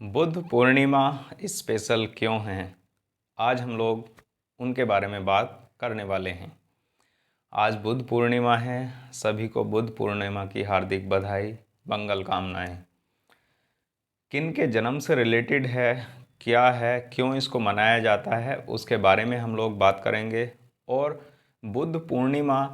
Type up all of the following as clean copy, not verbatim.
Buddha Purnima special क्यों है? आज हम लोग उनके बारे में बात करने वाले हैं। आज बुद्ध पूर्णिमा है। सभी को बुद्ध पूर्णिमा की हार्दिक बधाई, मंगल कामनाएं। किन के जन्म से रिलेटेड है, क्या है, क्यों इसको मनाया जाता है, उसके बारे में हम लोग बात करेंगे। और बुद्ध पूर्णिमा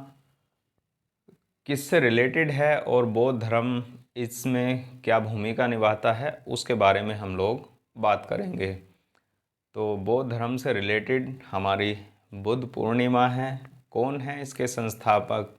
किससे रिलेटेड है और बौद्ध धर्म इसमें क्या भूमिका निभाता है, उसके बारे में हम लोग बात करेंगे। तो बौद्ध धर्म से रिलेटेड हमारी बुद्ध पूर्णिमा है। कौन है इसके संस्थापक,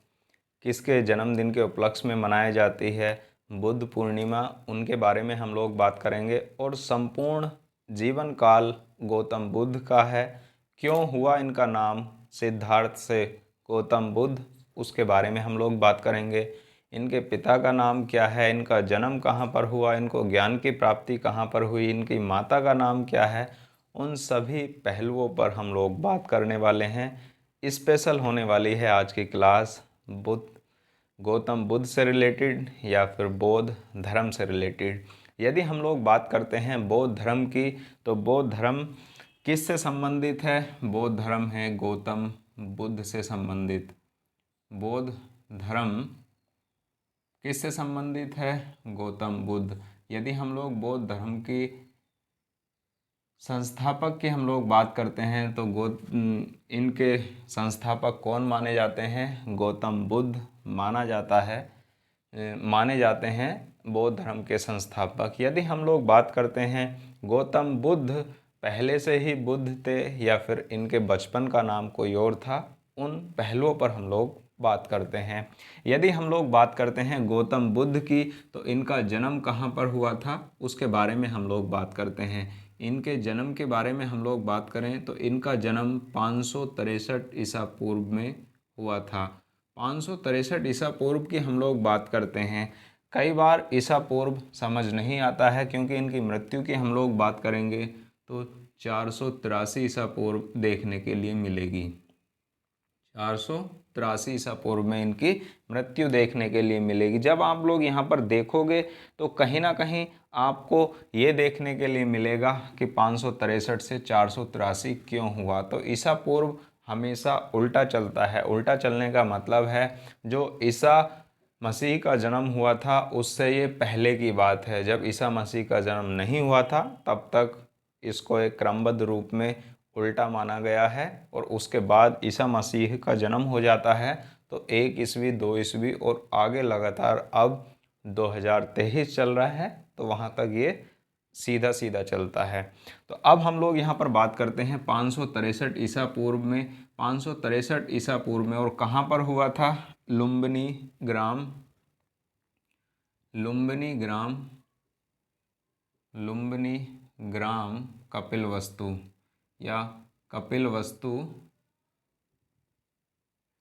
किसके जन्मदिन के उपलक्ष्य में मनाई जाती है बुद्ध पूर्णिमा, उनके बारे में हम लोग बात करेंगे। और संपूर्ण जीवन काल गौतम बुद्ध का है। क्यों हुआ इनका नाम सिद्धार्थ से गौतम बुद्ध, उसके बारे में हम लोग बात करेंगे। इनके पिता का नाम क्या है, इनका जन्म कहाँ पर हुआ, इनको ज्ञान की प्राप्ति कहाँ पर हुई, इनकी माता का नाम क्या है, उन सभी पहलुओं पर हम लोग बात करने वाले हैं। स्पेशल होने वाली है आज की क्लास बुद्ध गौतम बुद्ध से रिलेटेड या फिर बौद्ध धर्म से रिलेटेड। यदि हम लोग बात करते हैं बौद्ध धर्म की, तो बौद्ध धर्म किस से संबंधित है? बौद्ध धर्म है गौतम बुद्ध से संबंधित। बौद्ध धर्म किससे संबंधित है? गौतम बुद्ध। यदि हम लोग बौद्ध धर्म की संस्थापक की हम लोग बात करते हैं तो इनके संस्थापक कौन माने जाते हैं? गौतम बुद्ध माना जाता है, माने जाते हैं बौद्ध धर्म के संस्थापक। यदि हम लोग बात करते हैं गौतम बुद्ध पहले से ही बुद्ध थे या फिर इनके बचपन का नाम कोई और था, उन पहलुओं पर हम लोग बात करते हैं। यदि हम लोग बात करते हैं गौतम बुद्ध की, तो इनका जन्म कहाँ पर हुआ था, उसके बारे में हम लोग बात करते हैं। इनके जन्म के बारे में हम लोग बात करें तो इनका जन्म 563 ईसा पूर्व में हुआ था। 563 ईसा पूर्व की हम लोग बात करते हैं। कई बार ईसा पूर्व समझ नहीं आता है, क्योंकि इनकी मृत्यु की हम लोग बात करेंगे तो 483 ईसा पूर्व देखने के लिए मिलेगी। 483 ईसा पूर्व में इनकी मृत्यु देखने के लिए मिलेगी। जब आप लोग यहाँ पर देखोगे तो कहीं ना कहीं आपको ये देखने के लिए मिलेगा कि 563 से 483 क्यों हुआ। तो ईसा पूर्व हमेशा उल्टा चलता है। उल्टा चलने का मतलब है जो ईसा मसीह का जन्म हुआ था उससे ये पहले की बात है। जब ईसा मसीह का जन्म नहीं हुआ था तब तक इसको एक क्रमबद्ध रूप में उल्टा माना गया है, और उसके बाद ईसा मसीह का जन्म हो जाता है तो 1 ईस्वी 2 ईस्वी और आगे लगातार अब 2023 चल रहा है, तो वहाँ तक ये सीधा सीधा चलता है। तो अब हम लोग यहाँ पर बात करते हैं 563 ईसा पूर्व में। 563 ईसा पूर्व में और कहाँ पर हुआ था? लुम्बिनी ग्राम, लुम्बिनी ग्राम, लुम्बिनी ग्राम कपिलवस्तु या कपिलवस्तु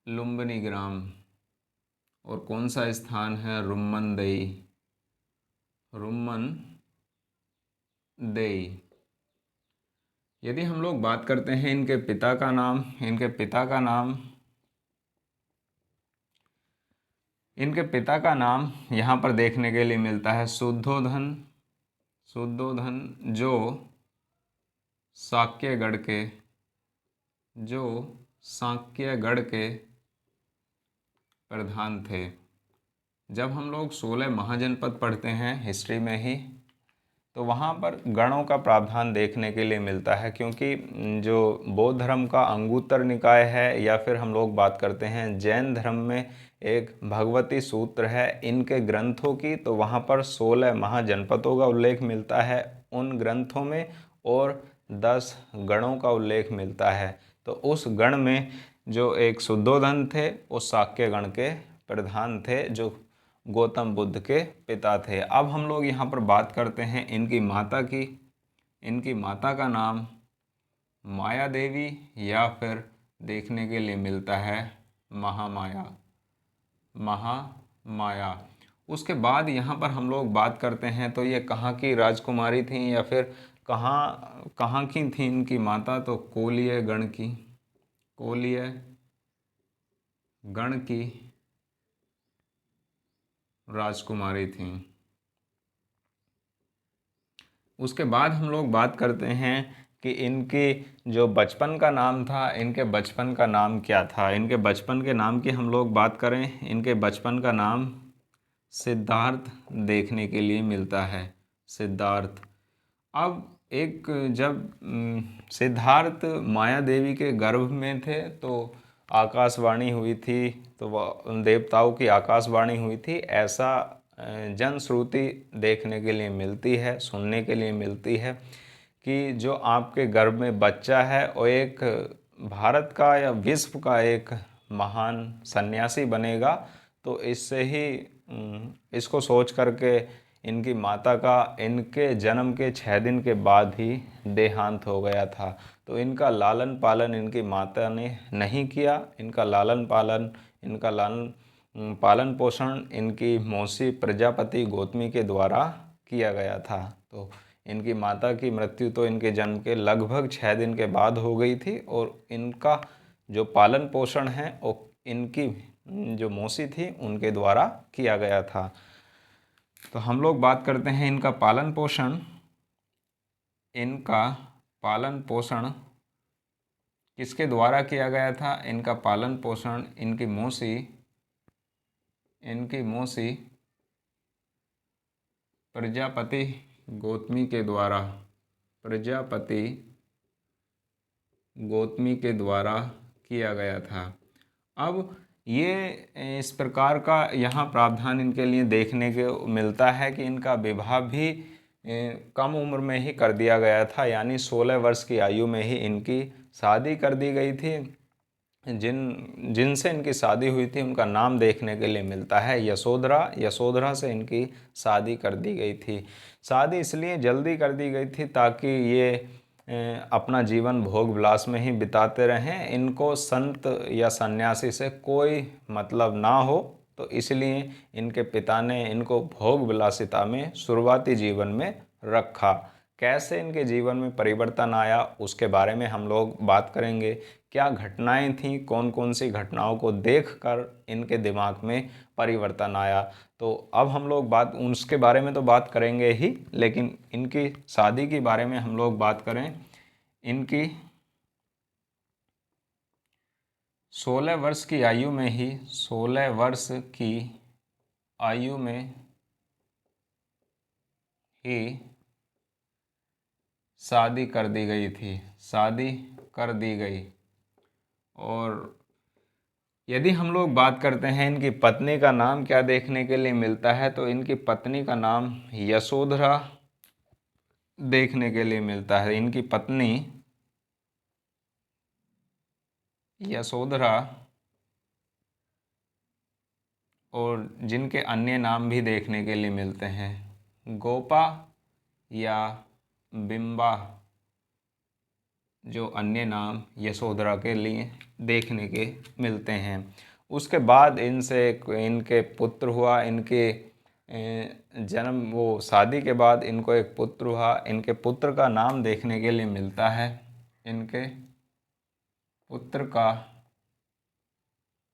लुम्बिनी ग्राम। और कौन सा स्थान है? रुम्मनदेई, रुम्मनदेई। यदि हम लोग बात करते हैं इनके पिता का नाम, इनके पिता का नाम यहाँ पर देखने के लिए मिलता है शुद्धोधन, जो साक्यगढ़ के प्रधान थे। जब हम लोग 16 महाजनपद पढ़ते हैं हिस्ट्री में ही, तो वहाँ पर गणों का प्रावधान देखने के लिए मिलता है, क्योंकि जो बौद्ध धर्म का अंगुत्तर निकाय है या फिर हम लोग बात करते हैं जैन धर्म में एक भगवती सूत्र है इनके ग्रंथों की, तो वहाँ पर 16 महाजनपदों का उल्लेख मिलता है उन ग्रंथों में, और 10 गणों का उल्लेख मिलता है। तो उस गण में जो एक शुद्धोधन थे वो शाक्य गण के प्रधान थे, जो गौतम बुद्ध के पिता थे। अब हम लोग यहाँ पर बात करते हैं इनकी माता की। इनकी माता का नाम माया देवी या फिर देखने के लिए मिलता है महामाया। उसके बाद यहाँ पर हम लोग बात करते हैं तो ये कहाँ की राजकुमारी थी या फिर कहाँ की थी इनकी माता? तो कोलिय गण की राजकुमारी थी। उसके बाद हम लोग बात करते हैं कि इनके जो बचपन का नाम था, इनके बचपन का नाम क्या था। इनके बचपन के नाम की हम लोग बात करें, इनके बचपन का नाम सिद्धार्थ देखने के लिए मिलता है, सिद्धार्थ। अब एक जब सिद्धार्थ माया देवी के गर्भ में थे तो आकाशवाणी हुई थी, तो वह देवताओं की आकाशवाणी हुई थी, ऐसा जनश्रुति देखने के लिए मिलती है, सुनने के लिए मिलती है कि जो आपके गर्भ में बच्चा है वो एक भारत का या विश्व का एक महान सन्यासी बनेगा। तो इससे ही इसको सोच करके इनकी माता का इनके जन्म के 6 दिन के बाद ही देहांत हो गया था। तो इनका लालन पालन इनकी माता ने नहीं किया, इनका पालन पोषण इनकी मौसी प्रजापति गौतमी के द्वारा किया गया था। तो इनकी माता की मृत्यु तो इनके जन्म के लगभग 6 दिन के बाद हो गई थी, और इनका जो पालन पोषण है वो इनकी जो मौसी थी उनके द्वारा किया गया था। तो हम लोग बात करते हैं इनका पालन पोषण। इनका पालन पोषण किसके द्वारा किया गया था? इनका पालन पोषण इनकी मौसी प्रजापति गौतमी के द्वारा, प्रजापति गौतमी के द्वारा किया गया था। अब ये इस प्रकार का यहाँ प्रावधान इनके लिए देखने को मिलता है कि इनका विवाह भी कम उम्र में ही कर दिया गया था, यानी 16 वर्ष की आयु में ही इनकी शादी कर दी गई थी। जिनसे इनकी शादी हुई थी उनका नाम देखने के लिए मिलता है यशोधरा। यशोधरा से इनकी शादी कर दी गई थी। शादी इसलिए जल्दी कर दी गई थी ताकि ये अपना जीवन भोग विलास में ही बिताते रहें, इनको संत या सन्यासी से कोई मतलब ना हो। तो इसलिए इनके पिता ने इनको भोग विलासिता में शुरुआती जीवन में रखा। कैसे इनके जीवन में परिवर्तन आया उसके बारे में हम लोग बात करेंगे। क्या घटनाएं थीं, कौन कौन सी घटनाओं को देखकर इनके दिमाग में परिवर्तन आया। तो अब हम लोग उसके बारे में तो बात करेंगे ही, लेकिन इनकी शादी के बारे में हम लोग बात करें। इनकी 16 वर्ष की आयु में ही 16 वर्ष की आयु में ही शादी कर दी गई थी, शादी कर दी गई। और यदि हम लोग बात करते हैं इनकी पत्नी का नाम क्या देखने के लिए मिलता है, तो इनकी पत्नी का नाम यशोधरा देखने के लिए मिलता है। इनकी पत्नी यशोधरा, और जिनके अन्य नाम भी देखने के लिए मिलते हैं, गोपा या बिंबा, जो अन्य नाम यशोधरा के लिए देखने के मिलते हैं। उसके बाद इनके पुत्र हुआ। इनके वो शादी के बाद इनको एक पुत्र हुआ। इनके पुत्र का नाम देखने के लिए मिलता है, इनके पुत्र का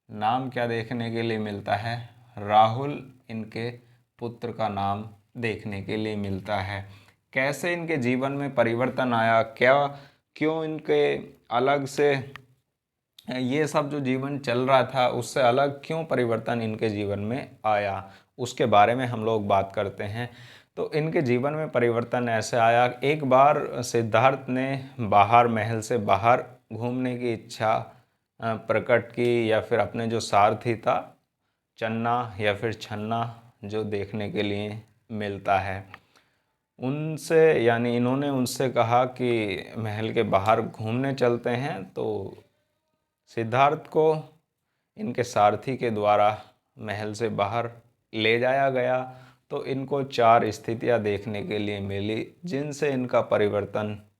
नाम क्या देखने के लिए मिलता है? राहुल इनके पुत्र का नाम देखने के लिए मिलता है। कैसे इनके जीवन में परिवर्तन आया, क्यों इनके अलग से ये सब जो जीवन चल रहा था उससे अलग क्यों परिवर्तन इनके जीवन में आया, उसके बारे में हम लोग बात करते हैं। तो इनके जीवन में परिवर्तन ऐसे आया, एक बार सिद्धार्थ ने बाहर महल से बाहर घूमने की इच्छा प्रकट की, या फिर अपने जो सारथी था चन्ना या फिर छन्ना जो देखने के लिए मिलता है उनसे, यानी इन्होंने उनसे कहा कि महल के बाहर घूमने चलते हैं। तो सिद्धार्थ को इनके सारथी के द्वारा महल से बाहर ले जाया गया। तो इनको 4 स्थितियां देखने के लिए मिली जिनसे इनका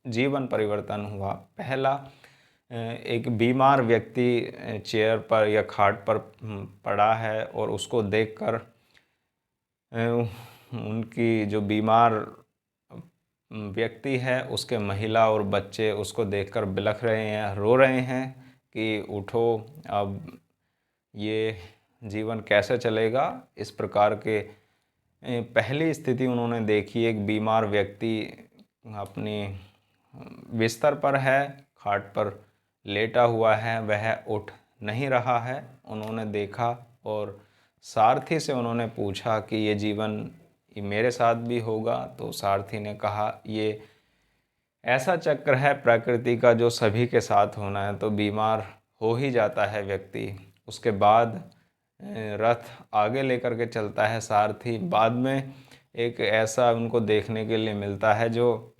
जीवन परिवर्तन हुआ। पहला, एक बीमार व्यक्ति चेयर पर या खाट पर पड़ा है और उसको देखकर उनकी जो बीमार व्यक्ति है उसके महिला और बच्चे उसको देखकर बिलख रहे हैं, रो रहे हैं कि उठो, अब ये जीवन कैसे चलेगा। इस प्रकार के पहली स्थिति उन्होंने देखी, एक बीमार व्यक्ति अपनी बिस्तर पर है, खाट पर लेटा हुआ है, वह उठ नहीं रहा है। उन्होंने देखा और सारथी से उन्होंने पूछा कि ये जीवन ये मेरे साथ भी होगा? तो सारथी ने कहा, ये ऐसा चक्र है प्रकृति का जो सभी के साथ होना है। तो बीमार हो ही जाता है व्यक्ति। उसके बाद रथ आगे लेकर के चलता है सारथी। बाद में एक ऐसा उनको देखने के लिए मिलता है जो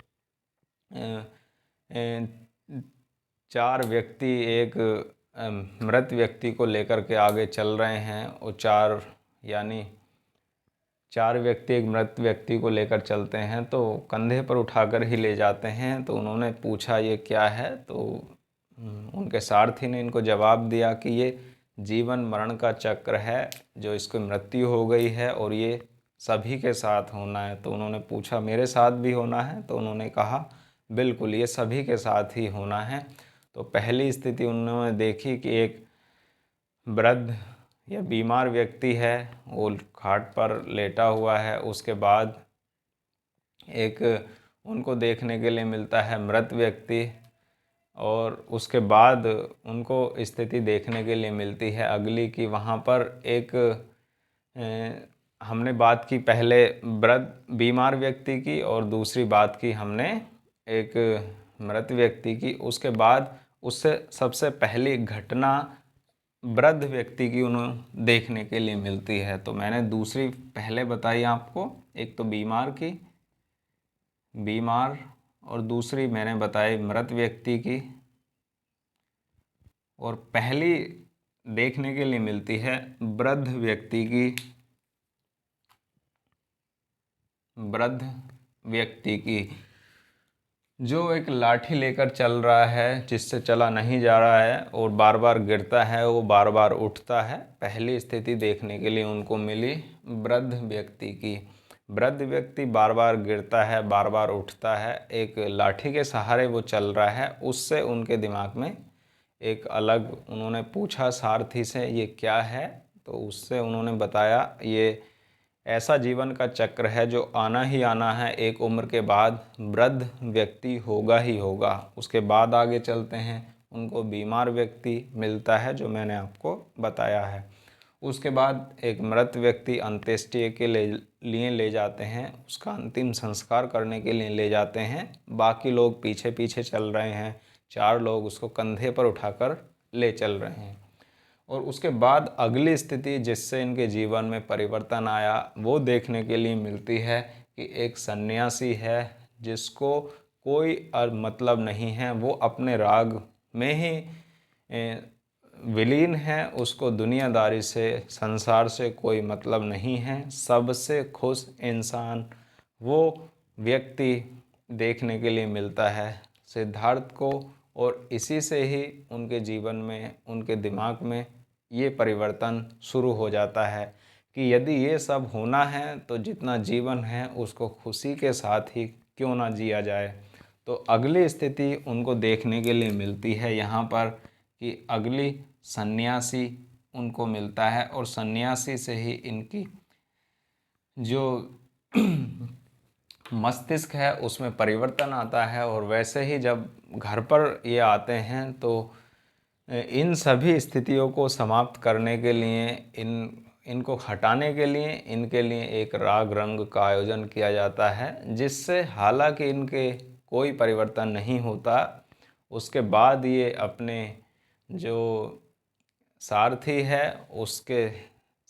चार व्यक्ति एक मृत व्यक्ति को लेकर के आगे चल रहे हैं। और चार व्यक्ति एक मृत व्यक्ति को लेकर चलते हैं, तो कंधे पर उठाकर ही ले जाते हैं। तो उन्होंने पूछा ये क्या है? तो उनके सारथी ने इनको जवाब दिया कि ये जीवन मरण का चक्र है, जो इसको मृत्यु हो गई है और ये सभी के साथ होना है। तो उन्होंने पूछा मेरे साथ भी होना है? तो उन्होंने कहा बिल्कुल, ये सभी के साथ ही होना है। तो पहली स्थिति उन्होंने देखी कि एक वृद्ध या बीमार व्यक्ति है, वो खाट पर लेटा हुआ है। उसके बाद एक उनको देखने के लिए मिलता है मृत व्यक्ति, और उसके बाद उनको स्थिति देखने के लिए मिलती है अगली कि वहाँ पर एक हमने बात की पहले वृद्ध बीमार व्यक्ति की, और दूसरी बात की हमने एक मृत व्यक्ति की। उसके बाद उससे सबसे पहली घटना वृद्ध व्यक्ति की उन्हें देखने के लिए मिलती है। तो मैंने दूसरी पहले बताई आपको, एक तो बीमार और दूसरी मैंने बताई मृत व्यक्ति की। और पहली देखने के लिए मिलती है वृद्ध व्यक्ति की, जो एक लाठी लेकर चल रहा है, जिससे चला नहीं जा रहा है और बार बार गिरता है, वो बार बार उठता है। पहली स्थिति देखने के लिए उनको मिली वृद्ध व्यक्ति की। वृद्ध व्यक्ति बार बार गिरता है, बार बार उठता है, एक लाठी के सहारे वो चल रहा है। उससे उनके दिमाग में एक अलग, उन्होंने पूछा सारथी से ये क्या है? तो उससे उन्होंने बताया ये ऐसा जीवन का चक्र है जो आना ही आना है, एक उम्र के बाद वृद्ध व्यक्ति होगा ही होगा। उसके बाद आगे चलते हैं, उनको बीमार व्यक्ति मिलता है जो मैंने आपको बताया है। उसके बाद एक मृत व्यक्ति अंत्येष्टि के लिए ले जाते हैं, उसका अंतिम संस्कार करने के लिए ले जाते हैं। बाकी लोग पीछे पीछे चल रहे हैं, चार लोग उसको कंधे पर उठाकर ले चल रहे हैं। और उसके बाद अगली स्थिति जिससे इनके जीवन में परिवर्तन आया, वो देखने के लिए मिलती है कि एक सन्यासी है जिसको कोई मतलब नहीं है, वो अपने राग में ही विलीन है। उसको दुनियादारी से, संसार से कोई मतलब नहीं है। सबसे खुश इंसान वो व्यक्ति देखने के लिए मिलता है सिद्धार्थ को। और इसी से ही उनके जीवन में, उनके दिमाग में ये परिवर्तन शुरू हो जाता है कि यदि ये सब होना है तो जितना जीवन है उसको खुशी के साथ ही क्यों ना जिया जाए। तो अगली स्थिति उनको देखने के लिए मिलती है यहाँ पर कि अगली सन्यासी उनको मिलता है, और सन्यासी से ही इनकी जो मस्तिष्क है उसमें परिवर्तन आता है। और वैसे ही जब घर पर ये आते हैं तो इन सभी स्थितियों को समाप्त करने के लिए, इनको हटाने के लिए इनके लिए एक राग रंग का आयोजन किया जाता है, जिससे हालांकि इनके कोई परिवर्तन नहीं होता। उसके बाद ये अपने जो सारथी है उसके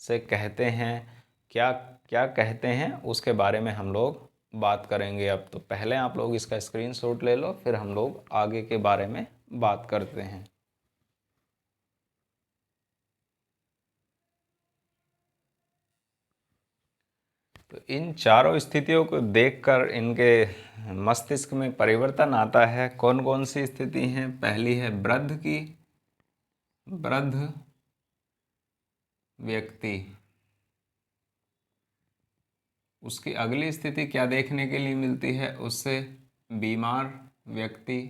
से कहते हैं, क्या क्या कहते हैं उसके बारे में हम लोग बात करेंगे। अब तो पहले आप लोग इसका स्क्रीनशॉट ले लो, फिर हम लोग आगे के बारे में बात करते हैं। तो इन चारों स्थितियों को देखकर इनके मस्तिष्क में परिवर्तन आता है। कौन कौन सी स्थिति हैं? पहली है वृद्ध व्यक्ति। उसकी अगली स्थिति क्या देखने के लिए मिलती है? उससे बीमार व्यक्ति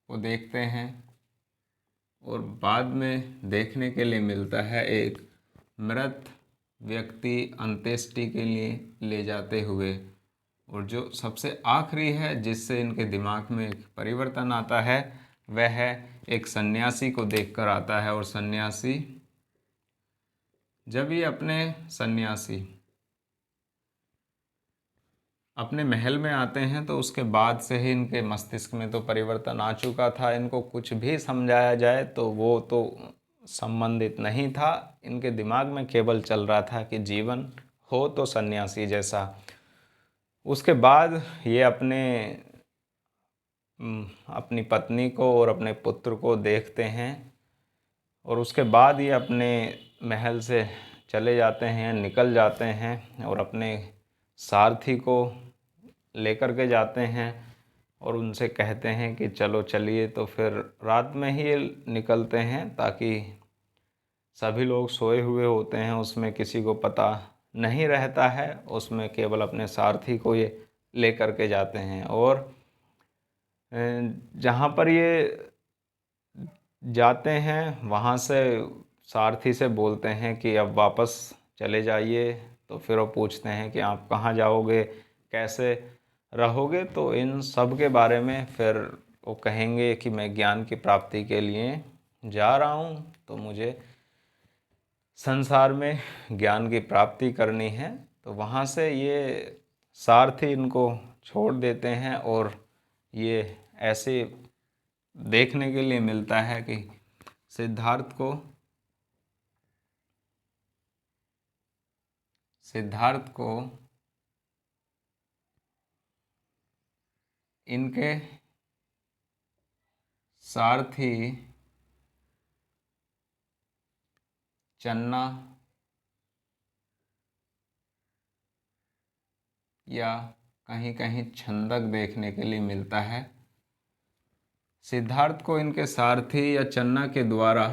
को देखते हैं। और बाद में देखने के लिए मिलता है एक मृत व्यक्ति अंत्येष्टि के लिए ले जाते हुए। और जो सबसे आखिरी है जिससे इनके दिमाग में एक परिवर्तन आता है वह है एक सन्यासी को देखकर आता है। और सन्यासी जब ये सन्यासी अपने महल में आते हैं तो उसके बाद से ही इनके मस्तिष्क में तो परिवर्तन आ चुका था। इनको कुछ भी समझाया जाए तो वो तो संबंधित नहीं था। इनके दिमाग में केवल चल रहा था कि जीवन हो तो सन्यासी जैसा। उसके बाद ये अपनी पत्नी को और अपने पुत्र को देखते हैं और उसके बाद ये अपने महल से चले जाते हैं, निकल जाते हैं और अपने सारथी को लेकर के जाते हैं और उनसे कहते हैं कि चलो चलिए। तो फिर रात में ही ये निकलते हैं ताकि सभी लोग सोए हुए होते हैं, उसमें किसी को पता नहीं रहता है। उसमें केवल अपने सारथी को ये लेकर के जाते हैं और जहाँ पर ये जाते हैं वहाँ से सारथी से बोलते हैं कि अब वापस चले जाइए। तो फिर वो पूछते हैं कि आप कहाँ जाओगे, कैसे रहोगे। तो इन सब के बारे में फिर वो कहेंगे कि मैं ज्ञान की प्राप्ति के लिए जा रहा हूँ, तो मुझे संसार में ज्ञान की प्राप्ति करनी है। तो वहाँ से ये सारथी इनको छोड़ देते हैं और ये ऐसे देखने के लिए मिलता है कि सिद्धार्थ को इनके सारथी चन्ना या कहीं कहीं छंदक देखने के लिए मिलता है। सिद्धार्थ को इनके सारथी या चन्ना के द्वारा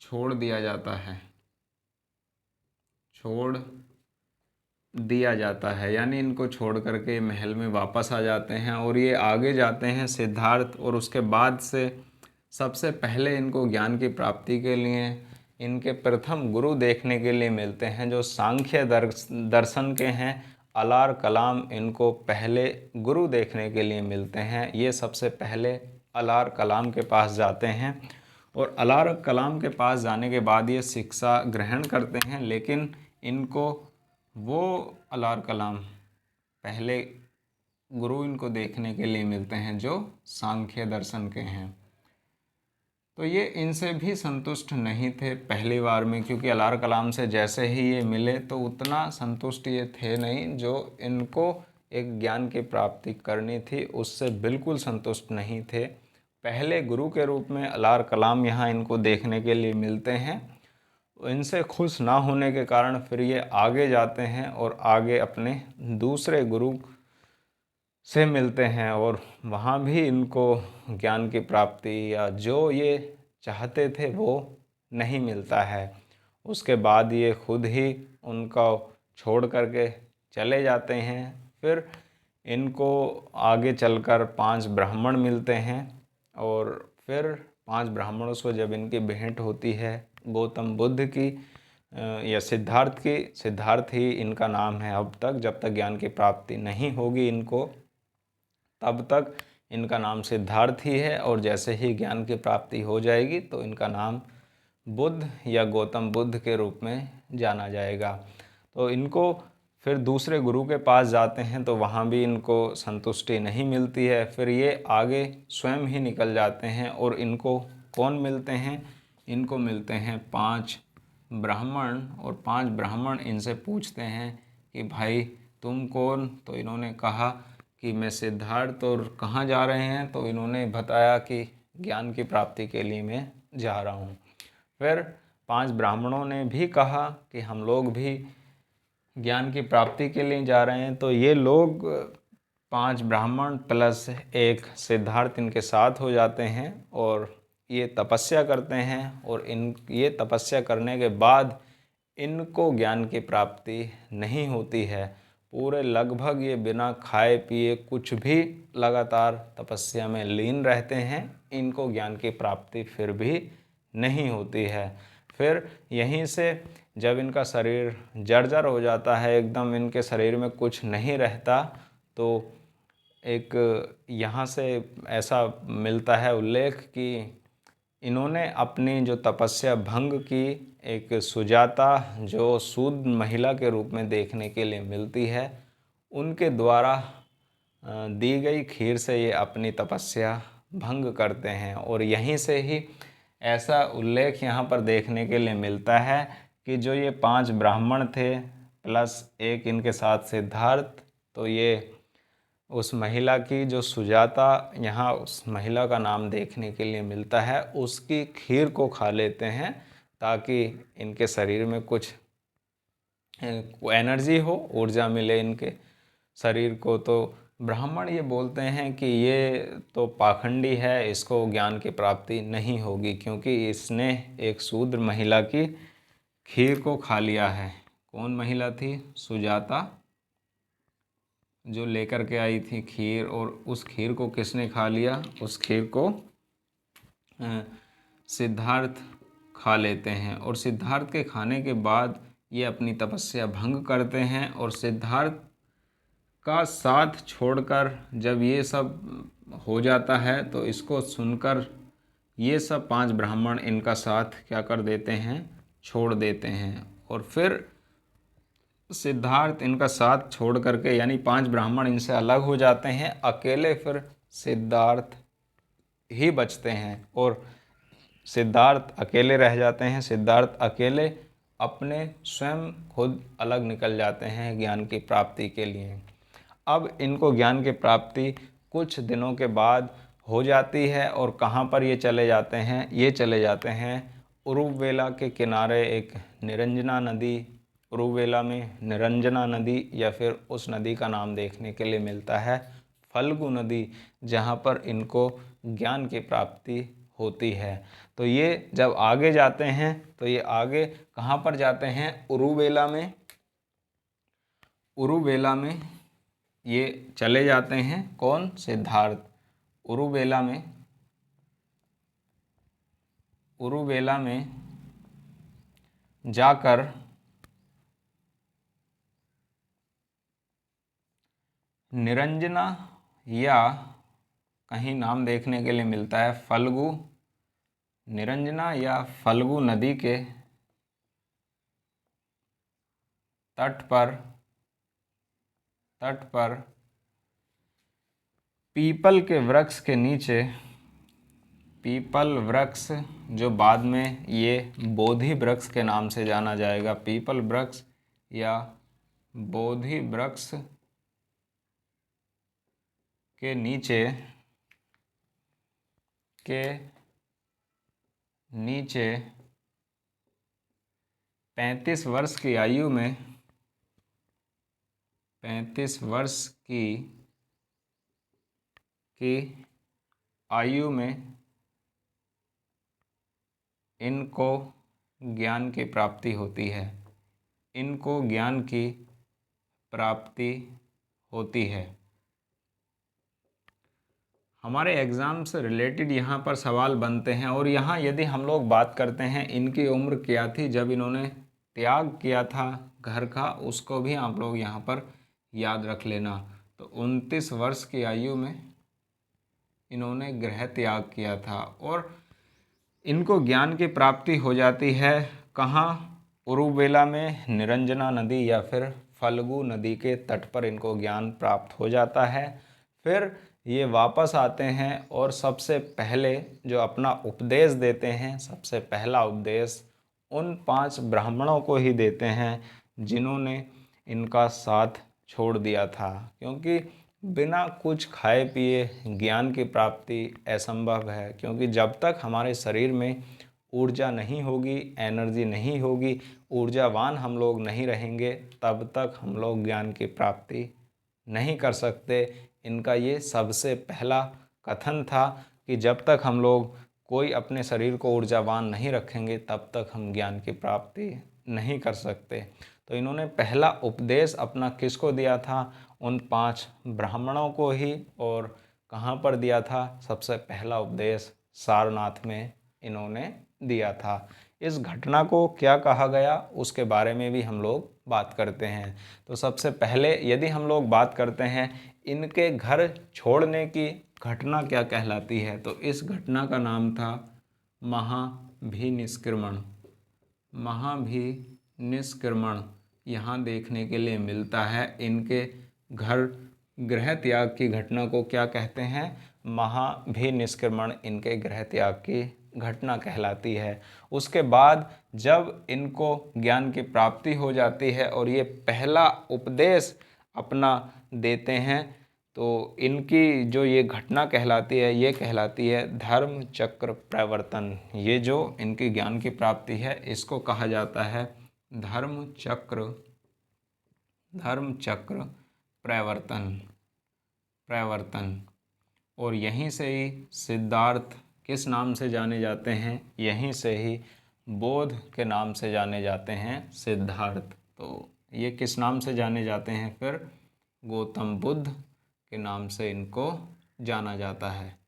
छोड़ दिया जाता है, यानी इनको छोड़ करके महल में वापस आ जाते हैं और ये आगे जाते हैं सिद्धार्थ। और उसके बाद से सबसे पहले इनको ज्ञान की प्राप्ति के लिए इनके प्रथम गुरु देखने के लिए मिलते हैं जो सांख्य दर्शन के हैं। अलार कलाम इनको पहले गुरु देखने के लिए मिलते हैं। ये सबसे पहले अलार कलाम के पास जाते हैं और अलार कलाम के पास जाने के बाद ये शिक्षा ग्रहण करते हैं। लेकिन इनको वो अलार कलाम पहले गुरु इनको देखने के लिए मिलते हैं जो सांख्य दर्शन के हैं। तो ये इनसे भी संतुष्ट नहीं थे पहली बार में, क्योंकि अलार कलाम से जैसे ही ये मिले तो उतना संतुष्ट ये थे नहीं। जो इनको एक ज्ञान की प्राप्ति करनी थी उससे बिल्कुल संतुष्ट नहीं थे। पहले गुरु के रूप में अलार कलाम यहाँ इनको देखने के लिए मिलते हैं। इनसे खुश ना होने के कारण फिर ये आगे जाते हैं और आगे अपने दूसरे गुरु से मिलते हैं और वहाँ भी इनको ज्ञान की प्राप्ति या जो ये चाहते थे वो नहीं मिलता है। उसके बाद ये खुद ही उनको छोड़ करके चले जाते हैं। फिर इनको आगे चलकर 5 ब्राह्मण मिलते हैं और फिर 5 ब्राह्मणों से जब इनकी भेंट होती है गौतम बुद्ध की या सिद्धार्थ ही इनका नाम है अब तक, जब तक ज्ञान की प्राप्ति नहीं होगी इनको तब तक इनका नाम सिद्धार्थ ही है। और जैसे ही ज्ञान की प्राप्ति हो जाएगी तो इनका नाम बुद्ध या गौतम बुद्ध के रूप में जाना जाएगा। तो इनको फिर दूसरे गुरु के पास जाते हैं तो वहाँ भी इनको संतुष्टि नहीं मिलती है। फिर ये आगे स्वयं ही निकल जाते हैं और इनको कौन मिलते हैं, इनको मिलते हैं 5 ब्राह्मण। और 5 ब्राह्मण इनसे पूछते हैं कि भाई तुम कौन। तो इन्होंने कहा कि मैं सिद्धार्थ। और कहाँ जा रहे हैं, तो इन्होंने बताया कि ज्ञान की प्राप्ति के लिए मैं जा रहा हूँ। फिर 5 ब्राह्मणों ने भी कहा कि हम लोग भी ज्ञान की प्राप्ति के लिए जा रहे हैं। तो ये लोग 5 ब्राह्मण प्लस एक सिद्धार्थ इनके साथ हो जाते हैं और ये तपस्या करते हैं। और ये तपस्या करने के बाद इनको ज्ञान की प्राप्ति नहीं होती है। पूरे लगभग ये बिना खाए पिए कुछ भी लगातार तपस्या में लीन रहते हैं, इनको ज्ञान की प्राप्ति फिर भी नहीं होती है। फिर यहीं से जब इनका शरीर जर्जर हो जाता है, एकदम इनके शरीर में कुछ नहीं रहता, तो एक यहाँ से ऐसा मिलता है उल्लेख कि इन्होंने अपनी जो तपस्या भंग की, एक सुजाता जो शूद्र महिला के रूप में देखने के लिए मिलती है, उनके द्वारा दी गई खीर से ये अपनी तपस्या भंग करते हैं। और यहीं से ही ऐसा उल्लेख यहाँ पर देखने के लिए मिलता है कि जो ये 5 ब्राह्मण थे प्लस एक इनके साथ सिद्धार्थ, तो ये उस महिला की जो सुजाता, यहाँ उस महिला का नाम देखने के लिए मिलता है, उसकी खीर को खा लेते हैं ताकि इनके शरीर में कुछ एनर्जी हो, ऊर्जा मिले इनके शरीर को। तो ब्राह्मण ये बोलते हैं कि ये तो पाखंडी है, इसको ज्ञान की प्राप्ति नहीं होगी क्योंकि इसने एक शूद्र महिला की खीर को खा लिया है। कौन महिला थी? सुजाता, जो लेकर के आई थी खीर, और उस खीर को किसने खा लिया? उस खीर को सिद्धार्थ खा लेते हैं। और सिद्धार्थ के खाने के बाद ये अपनी तपस्या भंग करते हैं और सिद्धार्थ का साथ छोड़कर जब ये सब हो जाता है तो इसको सुनकर ये सब 5 ब्राह्मण इनका साथ क्या कर देते हैं? छोड़ देते हैं। और फिर सिद्धार्थ इनका साथ छोड़ करके, यानी 5 ब्राह्मण इनसे अलग हो जाते हैं, अकेले फिर सिद्धार्थ ही बचते हैं और सिद्धार्थ अकेले रह जाते हैं। सिद्धार्थ अकेले अपने स्वयं खुद अलग निकल जाते हैं ज्ञान की प्राप्ति के लिए। अब इनको ज्ञान की प्राप्ति कुछ दिनों के बाद हो जाती है और कहाँ पर ये चले जाते हैं? ये चले जाते हैं उरुवेला के किनारे एक निरंजना नदी, उरुवेला में निरंजना नदी, या फिर उस नदी का नाम देखने के लिए मिलता है फल्गु नदी, जहाँ पर इनको ज्ञान की प्राप्ति होती है। तो ये जब आगे जाते हैं तो ये आगे कहाँ पर जाते हैं? उरुवेला में। उरुवेला में ये चले जाते हैं। कौन? सिद्धार्थ। उरुवेला में, उरुवेला में जाकर निरंजना, या कहीं नाम देखने के लिए मिलता है फल्गु, निरंजना या फल्गु नदी के तट पर पीपल के वृक्ष के नीचे, पीपल वृक्ष जो बाद में ये बोधि वृक्ष के नाम से जाना जाएगा, पीपल वृक्ष या बोधि वृक्ष के नीचे 35 वर्ष की आयु में, 35 वर्ष की आयु में इनको ज्ञान की प्राप्ति होती है। इनको ज्ञान की प्राप्ति होती है। हमारे एग्ज़ाम से रिलेटेड यहाँ पर सवाल बनते हैं, और यहाँ यदि हम लोग बात करते हैं इनकी उम्र क्या थी जब इन्होंने त्याग किया था घर का, उसको भी आप लोग यहाँ पर याद रख लेना। तो 29 वर्ष की आयु में इन्होंने गृह त्याग किया था और इनको ज्ञान की प्राप्ति हो जाती है कहाँ? उरुवेला में निरंजना नदी या फिर फल्गु नदी के तट पर इनको ज्ञान प्राप्त हो जाता है। फिर ये वापस आते हैं और सबसे पहले जो अपना उपदेश देते हैं, सबसे पहला उपदेश उन 5 ब्राह्मणों को ही देते हैं जिन्होंने इनका साथ छोड़ दिया था, क्योंकि बिना कुछ खाए पिए ज्ञान की प्राप्ति असंभव है। क्योंकि जब तक हमारे शरीर में ऊर्जा नहीं होगी, एनर्जी नहीं होगी, ऊर्जावान हम लोग नहीं रहेंगे, तब तक हम लोग ज्ञान की प्राप्ति नहीं कर सकते। इनका ये सबसे पहला कथन था कि जब तक हम लोग कोई अपने शरीर को ऊर्जावान नहीं रखेंगे तब तक हम ज्ञान की प्राप्ति नहीं कर सकते। तो इन्होंने पहला उपदेश अपना किसको दिया था? उन 5 ब्राह्मणों को ही। और कहाँ पर दिया था? सबसे पहला उपदेश सारनाथ में इन्होंने दिया था। इस घटना को क्या कहा गया उसके बारे में भी हम लोग बात करते हैं। तो सबसे पहले यदि हम लोग बात करते हैं इनके घर छोड़ने की घटना क्या कहलाती है, तो इस घटना का नाम था महाभिनिष्क्रमण। महाभिनिष्क्रमण यहाँ देखने के लिए मिलता है। इनके घर गृह त्याग की घटना को क्या कहते हैं? महाभिनिष्क्रमण इनके गृह त्याग की घटना कहलाती है। उसके बाद जब इनको ज्ञान की प्राप्ति हो जाती है और ये पहला उपदेश अपना देते हैं, तो इनकी जो ये घटना कहलाती है ये कहलाती है धर्म चक्र प्रवर्तन। ये जो इनकी ज्ञान की प्राप्ति है इसको कहा जाता है धर्म चक्र प्रवर्तन। और यहीं से ही सिद्धार्थ किस नाम से जाने जाते हैं? यहीं से ही बोध के नाम से जाने जाते हैं सिद्धार्थ। तो ये किस नाम से जाने जाते हैं फिर? गौतम बुद्ध के नाम से इनको जाना जाता है।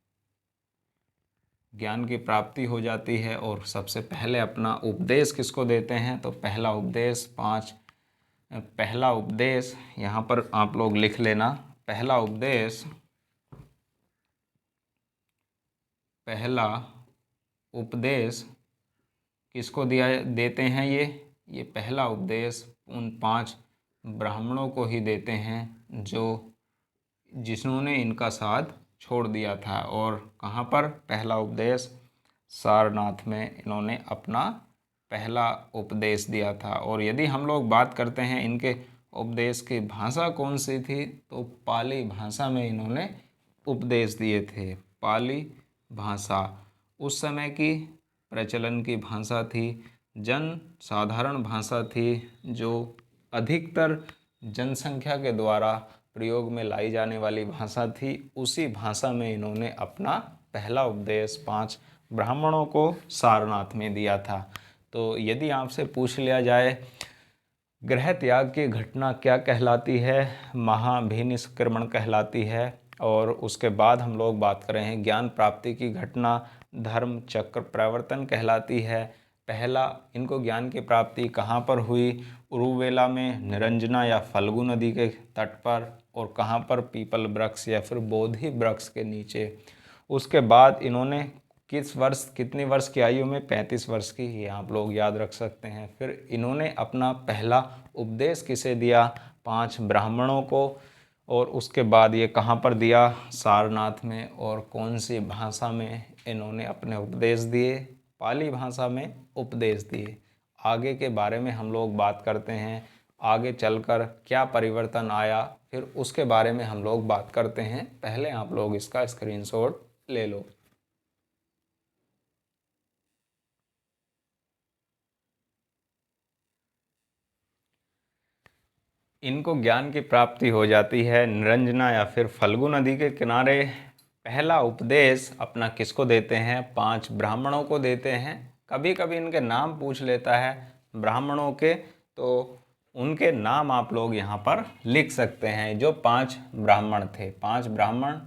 ज्ञान की प्राप्ति हो जाती है और सबसे पहले अपना उपदेश किसको देते हैं? तो पहला उपदेश यहाँ पर आप लोग लिख लेना। पहला उपदेश किसको देते हैं? ये पहला उपदेश उन 5 ब्राह्मणों को ही देते हैं जिन्होंने इनका साथ छोड़ दिया था। और कहाँ पर पहला उपदेश? सारनाथ में इन्होंने अपना पहला उपदेश दिया था। और यदि हम लोग बात करते हैं इनके उपदेश की भाषा कौन सी थी, तो पाली भाषा में इन्होंने उपदेश दिए थे। पाली भाषा उस समय की प्रचलन की भाषा थी, जन साधारण भाषा थी, जो अधिकतर जनसंख्या के द्वारा प्रयोग में लाई जाने वाली भाषा थी। उसी भाषा में इन्होंने अपना पहला उपदेश 5 ब्राह्मणों को सारनाथ में दिया था। तो यदि आपसे पूछ लिया जाए गृह त्याग की घटना क्या कहलाती है? महाभिनिष्क्रमण कहलाती है। और उसके बाद हम लोग बात कर रहे हैं ज्ञान प्राप्ति की घटना धर्म चक्र प्रवर्तन कहलाती है। पहला इनको ज्ञान की प्राप्ति कहाँ पर हुई? उरुवेला में निरंजना या फल्गु नदी के तट पर। और कहाँ पर? पीपल वृक्ष या फिर बोधि वृक्ष के नीचे। उसके बाद इन्होंने कितनी वर्ष की आयु में? 35 वर्ष की, ये आप लोग याद रख सकते हैं। फिर इन्होंने अपना पहला उपदेश किसे दिया? 5 ब्राह्मणों को। और उसके बाद ये कहाँ पर दिया? सारनाथ में। और कौन सी भाषा में इन्होंने अपने उपदेश दिए? पाली भाषा में उपदेश दिए। आगे के बारे में हम लोग बात करते हैं, आगे चलकर क्या परिवर्तन आया, फिर उसके बारे में हम लोग बात करते हैं। पहले आप लोग इसका स्क्रीनशॉट ले लो। इनको ज्ञान की प्राप्ति हो जाती है निरंजना या फिर फल्गु नदी के किनारे। पहला उपदेश अपना किसको देते हैं? 5 ब्राह्मणों को देते हैं। कभी कभी इनके नाम पूछ लेता है ब्राह्मणों के, तो उनके नाम आप लोग यहाँ पर लिख सकते हैं। जो 5 ब्राह्मण थे, 5 ब्राह्मण,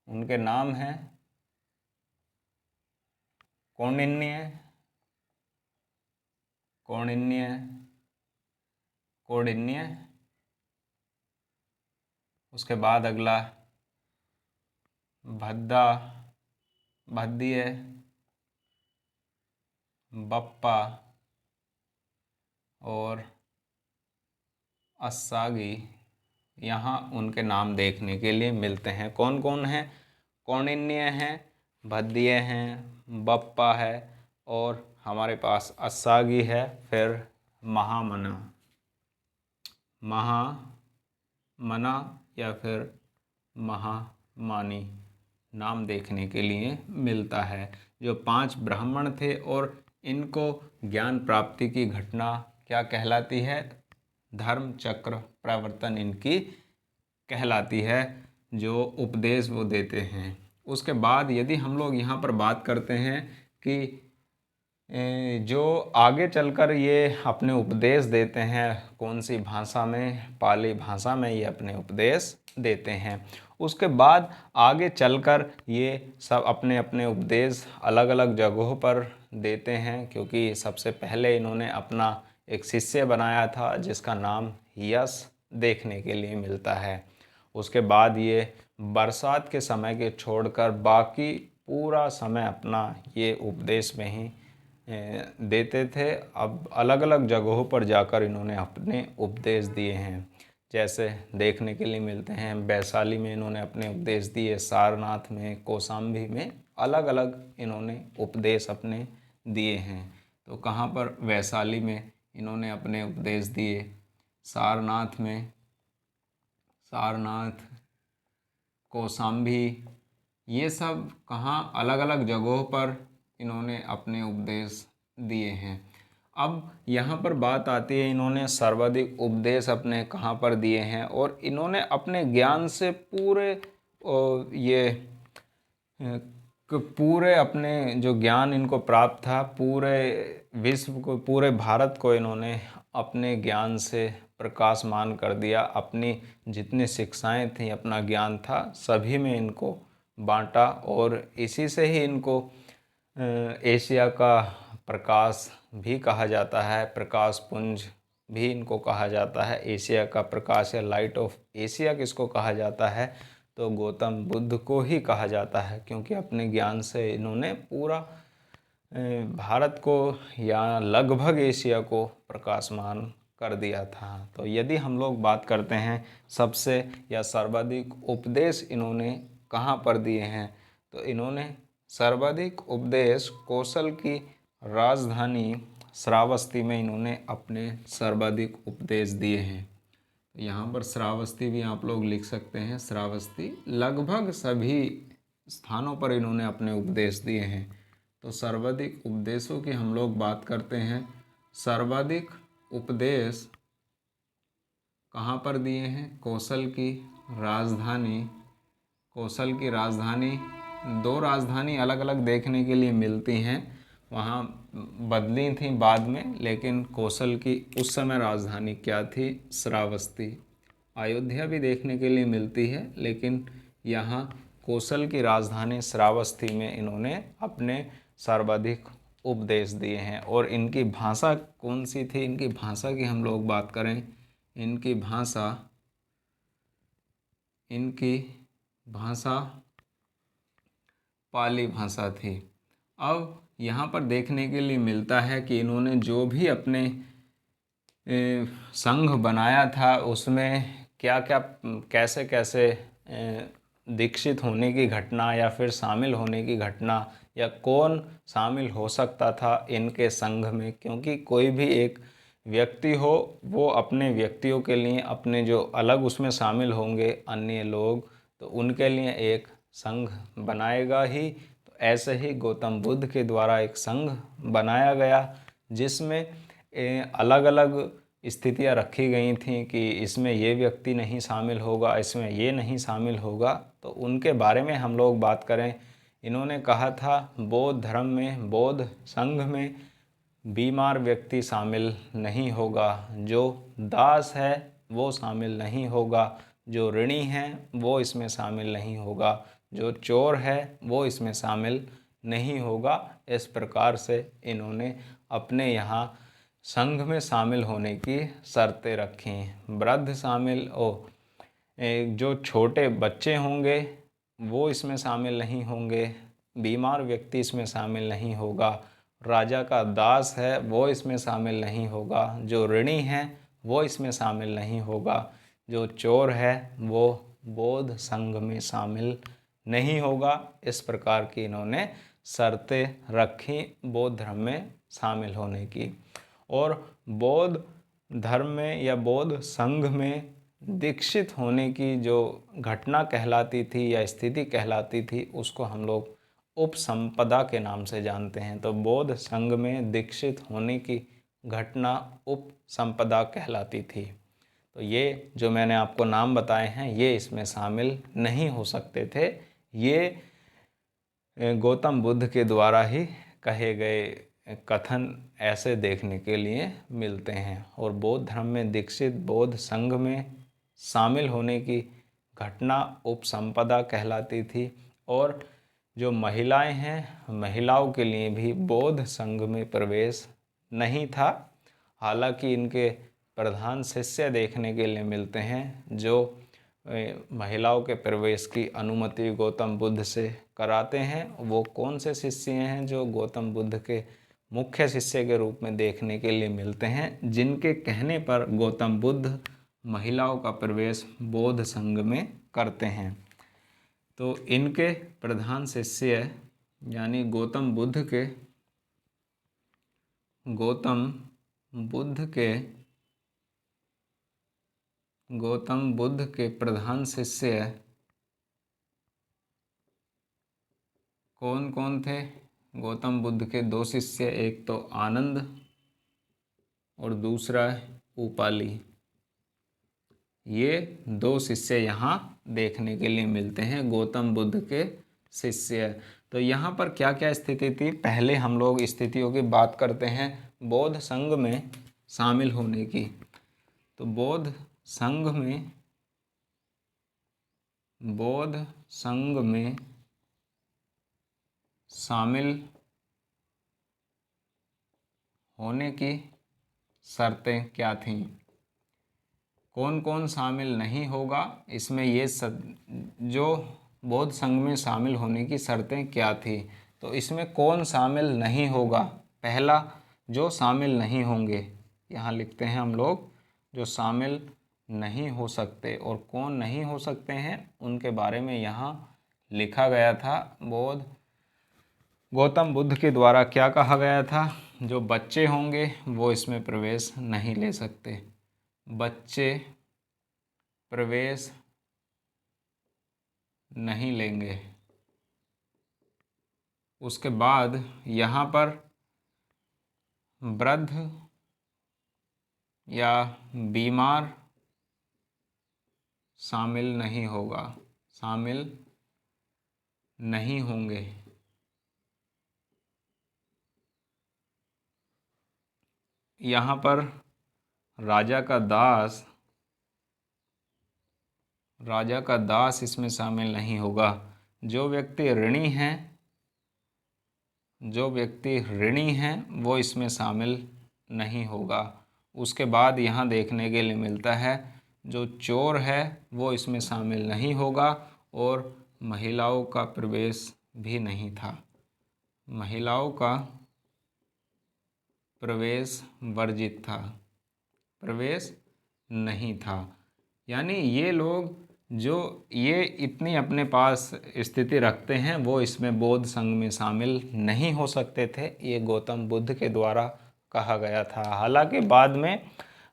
उनके नाम हैं कौंडिन्य। उसके बाद अगला भद्दिय, बप्पा और अस्सागी। यहाँ उनके नाम देखने के लिए मिलते हैं। कौन कौन है? कौंडिन्य हैं, भद्दिय हैं, बप्पा है और हमारे पास अस्सागी है। फिर महामना या फिर महामानी नाम देखने के लिए मिलता है। जो 5 ब्राह्मण थे और इनको ज्ञान प्राप्ति की घटना क्या कहलाती है? धर्म चक्र प्रवर्तन इनकी कहलाती है, जो उपदेश वो देते हैं। उसके बाद यदि हम लोग यहाँ पर बात करते हैं कि जो आगे चलकर ये अपने उपदेश देते हैं कौन सी भाषा में? पाली भाषा में ये अपने उपदेश देते हैं। उसके बाद आगे चलकर ये सब अपने अपने उपदेश अलग अलग जगहों पर देते हैं, क्योंकि सबसे पहले इन्होंने अपना एक शिष्य बनाया था जिसका नाम यश देखने के लिए मिलता है। उसके बाद ये बरसात के समय के छोड़कर बाकी पूरा समय अपना ये उपदेश में ही देते थे। अब अलग अलग जगहों पर जाकर इन्होंने अपने उपदेश दिए हैं, जैसे देखने के लिए मिलते हैं वैशाली में इन्होंने अपने उपदेश दिए, सारनाथ में, कौशाम्बी में, अलग अलग इन्होंने उपदेश अपने दिए हैं। तो कहाँ पर? वैशाली में इन्होंने अपने उपदेश दिए, सारनाथ में, सारनाथ, कौशाम्बी, ये सब कहाँ अलग अलग जगहों पर इन्होंने अपने उपदेश दिए हैं। अब यहाँ पर बात आती है इन्होंने सर्वाधिक उपदेश अपने कहाँ पर दिए हैं, और इन्होंने अपने ज्ञान से पूरे पूरे अपने जो ज्ञान इनको प्राप्त था, पूरे विश्व को, पूरे भारत को इन्होंने अपने ज्ञान से प्रकाशमान कर दिया। अपनी जितनी शिक्षाएं थीं, अपना ज्ञान था, सभी में इनको बांटा, और इसी से ही इनको एशिया का प्रकाश भी कहा जाता है, प्रकाश पुंज भी इनको कहा जाता है। एशिया का प्रकाश या लाइट ऑफ एशिया किसको कहा जाता है? तो गौतम बुद्ध को ही कहा जाता है, क्योंकि अपने ज्ञान से इन्होंने पूरा भारत को या लगभग एशिया को प्रकाशमान कर दिया था। तो यदि हम लोग बात करते हैं सबसे या सर्वाधिक उपदेश इन्होंने कहाँ पर दिए हैं, तो इन्होंने सर्वाधिक उपदेश कौशल की राजधानी श्रावस्ती में इन्होंने अपने सर्वाधिक उपदेश दिए हैं। यहाँ पर श्रावस्ती भी आप लोग लिख सकते हैं, श्रावस्ती, लगभग सभी स्थानों पर इन्होंने अपने उपदेश दिए हैं। तो सर्वाधिक उपदेशों की हम लोग बात करते हैं। सर्वाधिक उपदेश कहाँ पर दिए हैं? कौशल की राजधानी, कौशल की राजधानी, दो राजधानी अलग अलग देखने के लिए मिलती हैं, वहाँ बदली थी बाद में, लेकिन कौशल की उस समय राजधानी क्या थी? श्रावस्ती। अयोध्या भी देखने के लिए मिलती है, लेकिन यहाँ कौशल की राजधानी श्रावस्ती में इन्होंने अपने सर्वाधिक उपदेश दिए हैं। और इनकी भाषा कौन सी थी? इनकी भाषा की हम लोग बात करें, इनकी भाषा पाली भाषा थी। अब यहाँ पर देखने के लिए मिलता है कि इन्होंने जो भी अपने संघ बनाया था, उसमें क्या क्या, कैसे कैसे दीक्षित होने की घटना या फिर शामिल होने की घटना, या कौन शामिल हो सकता था इनके संघ में, क्योंकि कोई भी एक व्यक्ति हो, वो अपने व्यक्तियों के लिए अपने जो अलग उसमें शामिल होंगे अन्य लोग, तो उनके लिए एक संघ बनाएगा ही। तो ऐसे ही गौतम बुद्ध के द्वारा एक संघ बनाया गया, जिसमें अलग अलग स्थितियां रखी गई थीं कि इसमें ये व्यक्ति नहीं शामिल होगा, इसमें ये नहीं शामिल होगा। तो उनके बारे में हम लोग बात करें, इन्होंने कहा था बौद्ध धर्म में, बौद्ध संघ में बीमार व्यक्ति शामिल नहीं होगा, जो दास है वो शामिल नहीं होगा, जो ऋणी है वो इसमें शामिल नहीं होगा, जो चोर है वो इसमें शामिल नहीं होगा। इस प्रकार से इन्होंने अपने यहाँ संघ में शामिल होने की शर्तें रखी। वृद्ध शामिल जो छोटे बच्चे होंगे वो इसमें शामिल नहीं होंगे, बीमार व्यक्ति इसमें शामिल नहीं होगा, राजा का दास है वो इसमें शामिल नहीं होगा, जो ऋणी है वो इसमें शामिल नहीं होगा, जो चोर है वो बौद्ध संघ में शामिल नहीं होगा। इस प्रकार की इन्होंने शर्तें रखी बौद्ध धर्म में शामिल होने की। और बौद्ध धर्म में या बौद्ध संघ में दीक्षित होने की जो घटना कहलाती थी या स्थिति कहलाती थी, उसको हम लोग उपसंपदा के नाम से जानते हैं। तो बौद्ध संघ में दीक्षित होने की घटना उपसंपदा कहलाती थी। तो ये जो मैंने आपको नाम बताए हैं, ये इसमें शामिल नहीं हो सकते थे। ये गौतम बुद्ध के द्वारा ही कहे गए कथन ऐसे देखने के लिए मिलते हैं। और बौद्ध धर्म में दीक्षित बौद्ध संघ में शामिल होने की घटना उपसंपदा कहलाती थी। और जो महिलाएं हैं, महिलाओं के लिए भी बौद्ध संघ में प्रवेश नहीं था। हालांकि इनके प्रधान शिष्य देखने के लिए मिलते हैं जो महिलाओं के प्रवेश की अनुमति गौतम बुद्ध से कराते हैं। वो कौन से शिष्य हैं जो गौतम बुद्ध के मुख्य शिष्य के रूप में देखने के लिए मिलते हैं, जिनके कहने पर गौतम बुद्ध महिलाओं का प्रवेश बौद्ध संघ में करते हैं। तो इनके प्रधान शिष्य यानी गौतम बुद्ध के प्रधान शिष्य कौन कौन थे? गौतम बुद्ध के दो शिष्य, एक तो आनंद और दूसरा उपाली। ये दो शिष्य यहाँ देखने के लिए मिलते हैं, गौतम बुद्ध के शिष्य। तो यहाँ पर क्या क्या स्थिति थी, पहले हम लोग स्थितियों की बात करते हैं बौद्ध संघ में शामिल होने की। तो बौद्ध संघ में शामिल होने की शर्तें क्या थीं? कौन कौन शामिल नहीं होगा इसमें, ये जो बौद्ध संघ में शामिल होने की शर्तें क्या थी? तो इसमें कौन शामिल नहीं होगा, पहला जो शामिल नहीं होंगे, यहाँ लिखते हैं हम लोग, जो शामिल नहीं हो सकते। और कौन नहीं हो सकते हैं उनके बारे में यहाँ लिखा गया था। गौतम बुद्ध के द्वारा क्या कहा गया था? जो बच्चे होंगे वो इसमें प्रवेश नहीं ले सकते, बच्चे प्रवेश नहीं लेंगे। उसके बाद यहाँ पर वृद्ध या बीमार शामिल नहीं होगा, शामिल नहीं होंगे। यहाँ पर राजा का दास इसमें शामिल नहीं होगा। जो व्यक्ति ऋणी हैं वो इसमें शामिल नहीं होगा। उसके बाद यहाँ देखने के लिए मिलता है जो चोर है वो इसमें शामिल नहीं होगा, और महिलाओं का प्रवेश भी नहीं था, महिलाओं का प्रवेश वर्जित था, प्रवेश नहीं था। यानी ये लोग जो ये इतनी अपने पास स्थिति रखते हैं वो इसमें बौद्ध संघ में शामिल नहीं हो सकते थे, ये गौतम बुद्ध के द्वारा कहा गया था। हालांकि बाद में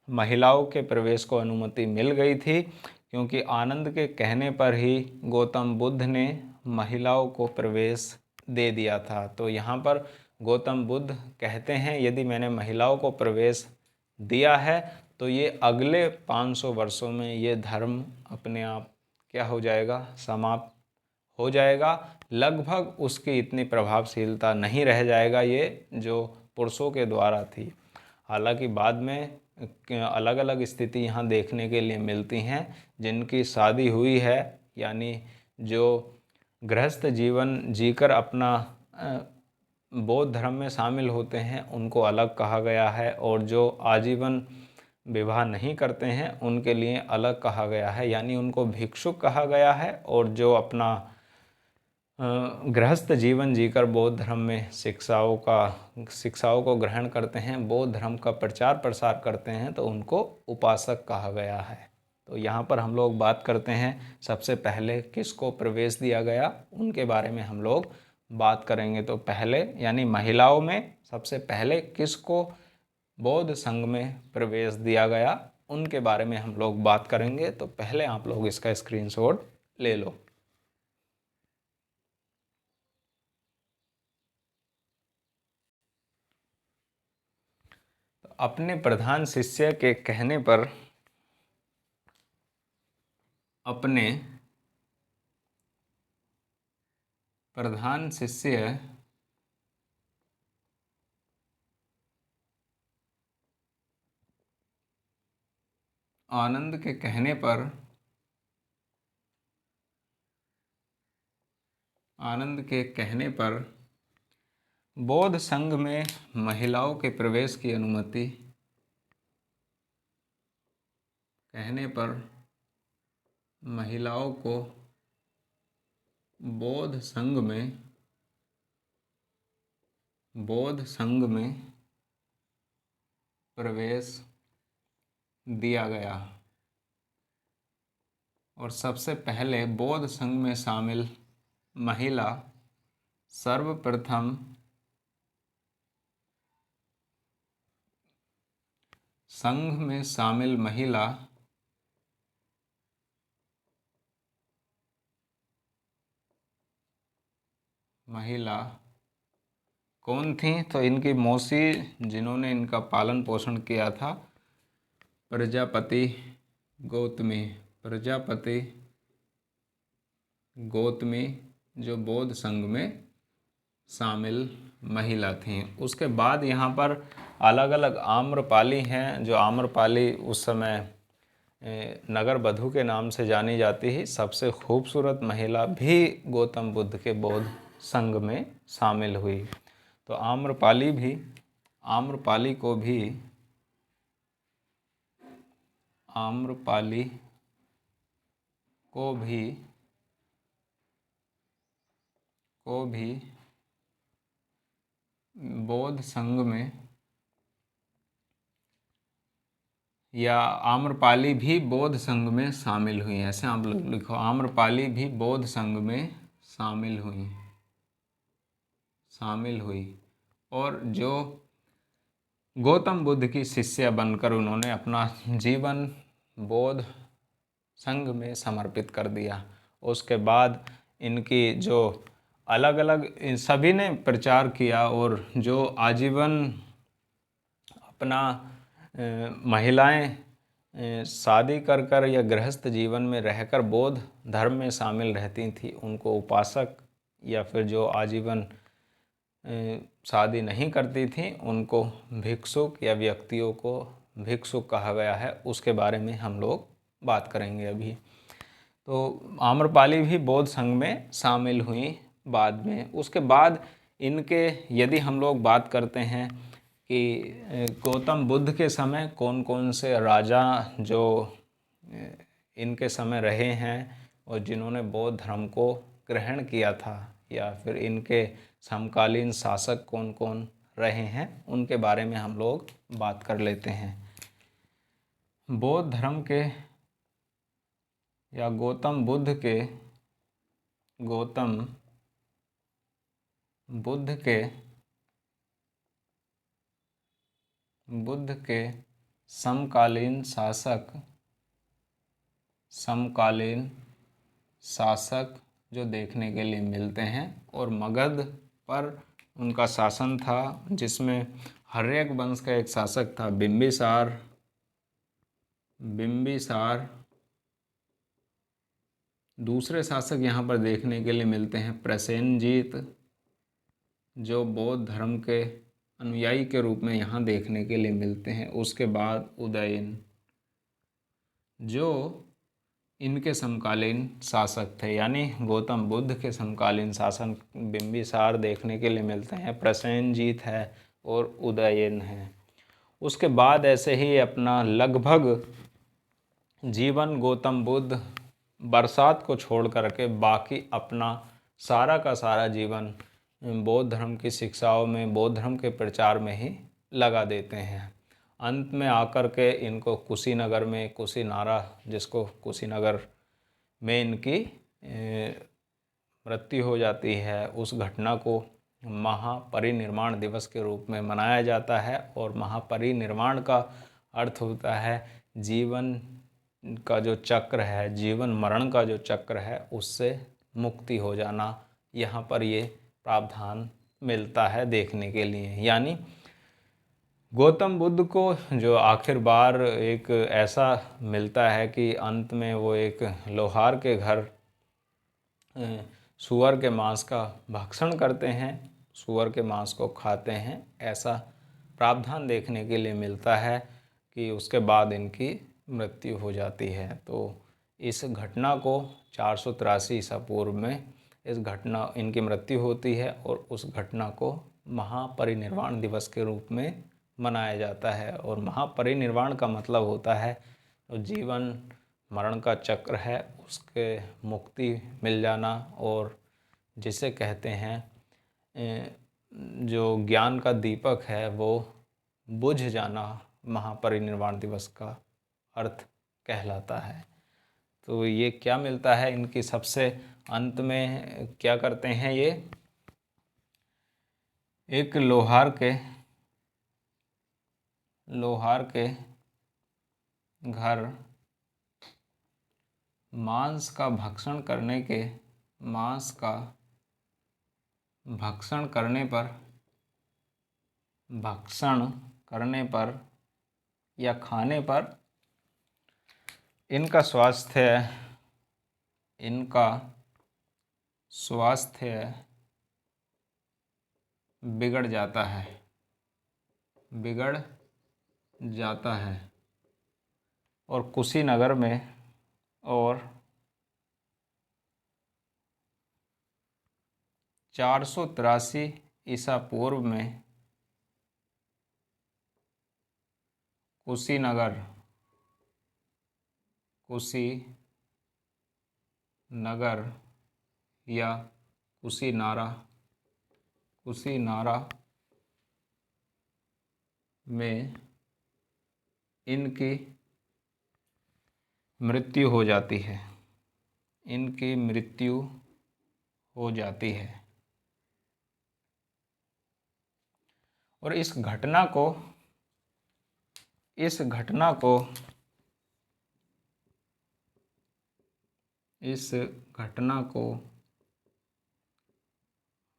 महिलाओं के प्रवेश को अनुमति मिल गई थी, क्योंकि आनंद के कहने पर ही गौतम बुद्ध ने महिलाओं को प्रवेश दे दिया था। तो यहाँ पर गौतम बुद्ध कहते हैं यदि मैंने महिलाओं को प्रवेश दिया है तो ये अगले 500 वर्षों में ये धर्म अपने आप क्या हो जाएगा, समाप्त हो जाएगा। लगभग उसकी इतनी प्रभावशीलता नहीं रह जाएगा ये जो पुरुषों के द्वारा थी। हालांकि बाद में अलग अलग स्थिति यहाँ देखने के लिए मिलती हैं, जिनकी शादी हुई है यानी जो गृहस्थ जीवन जीकर अपना बौद्ध धर्म में शामिल होते हैं उनको अलग कहा गया है, और जो आजीवन विवाह नहीं करते हैं उनके लिए अलग कहा गया है, यानी उनको भिक्षुक कहा गया है। और जो अपना गृहस्थ जीवन जीकर बौद्ध धर्म में शिक्षाओं को ग्रहण करते हैं, बौद्ध धर्म का प्रचार प्रसार करते हैं, तो उनको उपासक कहा गया है। तो यहाँ पर हम लोग बात करते हैं सबसे पहले किसको प्रवेश दिया गया उनके बारे में हम लोग बात करेंगे। तो पहले यानी महिलाओं में सबसे पहले किसको बौद्ध संघ में प्रवेश दिया गया उनके बारे में हम लोग बात करेंगे। तो पहले आप लोग इसका स्क्रीनशॉट ले लो। तो अपने प्रधान शिष्य के कहने पर अपने प्रधान शिष्य आनंद के कहने पर आनंद के कहने पर बौद्ध संघ में महिलाओं के प्रवेश की अनुमति, कहने पर महिलाओं को बौद्ध संघ में प्रवेश दिया गया और सबसे पहले बौद्ध संघ में शामिल महिला सर्वप्रथम संघ में शामिल महिला कौन थी? तो इनकी मौसी, जिन्होंने इनका पालन पोषण किया था, प्रजापति गौतमी, जो बौद्ध संघ में शामिल महिला थीं। उसके बाद यहाँ पर अलग अलग आम्रपाली हैं, जो आम्रपाली उस समय नगर बधू के नाम से जानी जाती है। सबसे खूबसूरत महिला भी गौतम बुद्ध के बौद्ध संघ में शामिल हुई। तो आम्रपाली को भी बौद्ध संघ में, या आम्रपाली भी बौद्ध संघ में शामिल हुई। ऐसे आप लिखो, आम्रपाली भी बौद्ध संघ में शामिल हुई और जो गौतम बुद्ध की शिष्या बनकर उन्होंने अपना जीवन बौद्ध संघ में समर्पित कर दिया। उसके बाद इनकी जो अलग अलग सभी ने प्रचार किया और जो आजीवन अपना महिलाएं शादी कर या गृहस्थ जीवन में रहकर बौद्ध धर्म में शामिल रहती थी, उनको उपासक, या फिर जो आजीवन शादी नहीं करती थी उनको भिक्षुक या व्यक्तियों को भिक्षुक कहा गया है। उसके बारे में हम लोग बात करेंगे अभी। तो आम्रपाली भी बौद्ध संघ में शामिल हुई बाद में। उसके बाद इनके, यदि हम लोग बात करते हैं कि गौतम बुद्ध के समय कौन कौन से राजा जो इनके समय रहे हैं और जिन्होंने बौद्ध धर्म को ग्रहण किया था, या फिर इनके समकालीन शासक कौन कौन रहे हैं, उनके बारे में हम लोग बात कर लेते हैं। बौद्ध धर्म के या गौतम बुद्ध के समकालीन शासक जो देखने के लिए मिलते हैं, और मगध पर उनका शासन था, जिसमें हर्यक वंश का एक शासक था बिंबिसार। दूसरे शासक यहाँ पर देखने के लिए मिलते हैं प्रसेनजीत, जो बौद्ध धर्म के अनुयायी के रूप में यहाँ देखने के लिए मिलते हैं। उसके बाद उदयन, जो इनके समकालीन शासक थे, यानी गौतम बुद्ध के समकालीन शासन बिंबिसार देखने के लिए मिलते हैं, प्रसेनजीत है और उदयन है। उसके बाद ऐसे ही अपना लगभग जीवन गौतम बुद्ध बरसात को छोड़ करके बाकी अपना सारा का सारा जीवन बौद्ध धर्म की शिक्षाओं में, बौद्ध धर्म के प्रचार में ही लगा देते हैं। अंत में आकर के इनको कुशीनगर में, कुशीनारा जिसको कुशीनगर में इनकी मृत्यु हो जाती है, उस घटना को महापरिनिर्वाण दिवस के रूप में मनाया जाता है। और महापरिनिर्वाण का अर्थ होता है जीवन का जो चक्र है, जीवन मरण का जो चक्र है, उससे मुक्ति हो जाना। यहाँ पर ये प्रावधान मिलता है देखने के लिए। यानी गौतम बुद्ध को जो आखिर बार एक ऐसा मिलता है कि अंत में वो एक लोहार के घर सूअर के मांस का भक्षण करते हैं, सूअर के मांस को खाते हैं, ऐसा प्रावधान देखने के लिए मिलता है कि उसके बाद इनकी मृत्यु हो जाती है। तो इस घटना को 483 ईसा पूर्व में इस घटना इनकी मृत्यु होती है और उस घटना को महापरिनिर्वाण दिवस के रूप में मनाया जाता है। और महापरिनिर्वाण का मतलब होता है जो जीवन मरण का चक्र है उसके मुक्ति मिल जाना, और जिसे कहते हैं जो ज्ञान का दीपक है वो बुझ जाना, महापरिनिर्वाण दिवस का अर्थ कहलाता है। तो ये क्या मिलता है इनकी सबसे अंत में, क्या करते हैं ये, एक लोहार के घर मांस का भक्षण करने पर या खाने पर इनका स्वास्थ्य बिगड़ जाता है और कुशीनगर में और 483 ईसा पूर्व में कुशीनगर या कुशीनारा में इनकी मृत्यु हो जाती है। और इस घटना को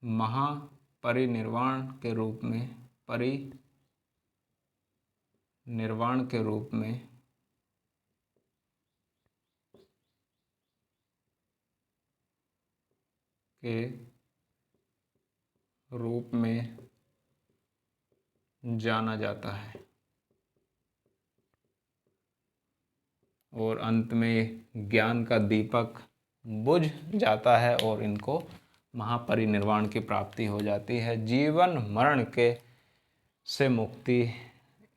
महापरिनिर्वाण के रूप में जाना जाता है। और अंत में ज्ञान का दीपक बुझ जाता है और इनको महापरिनिर्वाण की प्राप्ति हो जाती है, जीवन मरण से मुक्ति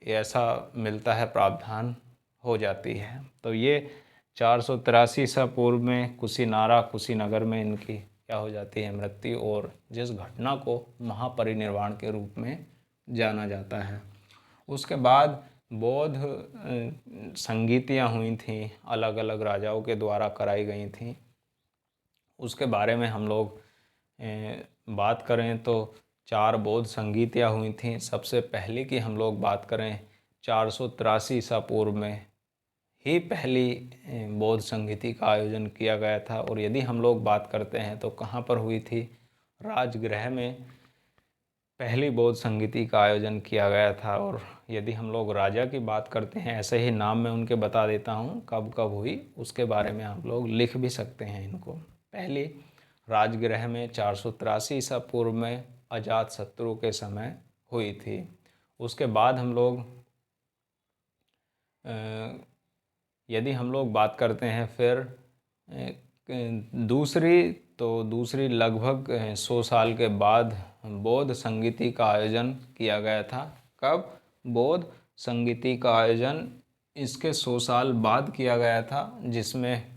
ऐसा मिलता है, प्रावधान हो जाती है। तो ये 483 ईसा पूर्व में कुशीनगर में इनकी क्या हो जाती है, मृत्यु, और जिस घटना को महापरिनिर्वाण के रूप में जाना जाता है। उसके बाद बौद्ध संगीतियाँ हुई थीं, अलग अलग राजाओं के द्वारा कराई गई थीं। उसके बारे में हम लोग बात करें तो 4 बौद्ध संगीतियाँ हुई थीं। सबसे पहले की हम लोग बात करें 483 ईसा पूर्व में ही पहली बौद्ध संगीति का आयोजन किया गया था। और यदि हम लोग बात करते हैं तो कहाँ पर हुई थी, राजगृह में पहली बौद्ध संगीति का आयोजन किया गया था। और यदि हम लोग राजा की बात करते हैं, ऐसे ही नाम मैं उनके बता देता हूँ कब कब हुई, उसके बारे में आप लोग लिख भी सकते हैं इनको। पहली राजगृह में 483 ईसा पूर्व में अजातशत्रु के समय हुई थी। उसके बाद हम लोग यदि हम लोग बात करते हैं फिर दूसरी लगभग 100 साल के बाद बौद्ध संगीति का आयोजन किया गया था। कब? बौद्ध संगीति का आयोजन इसके 100 साल बाद किया गया था, जिसमें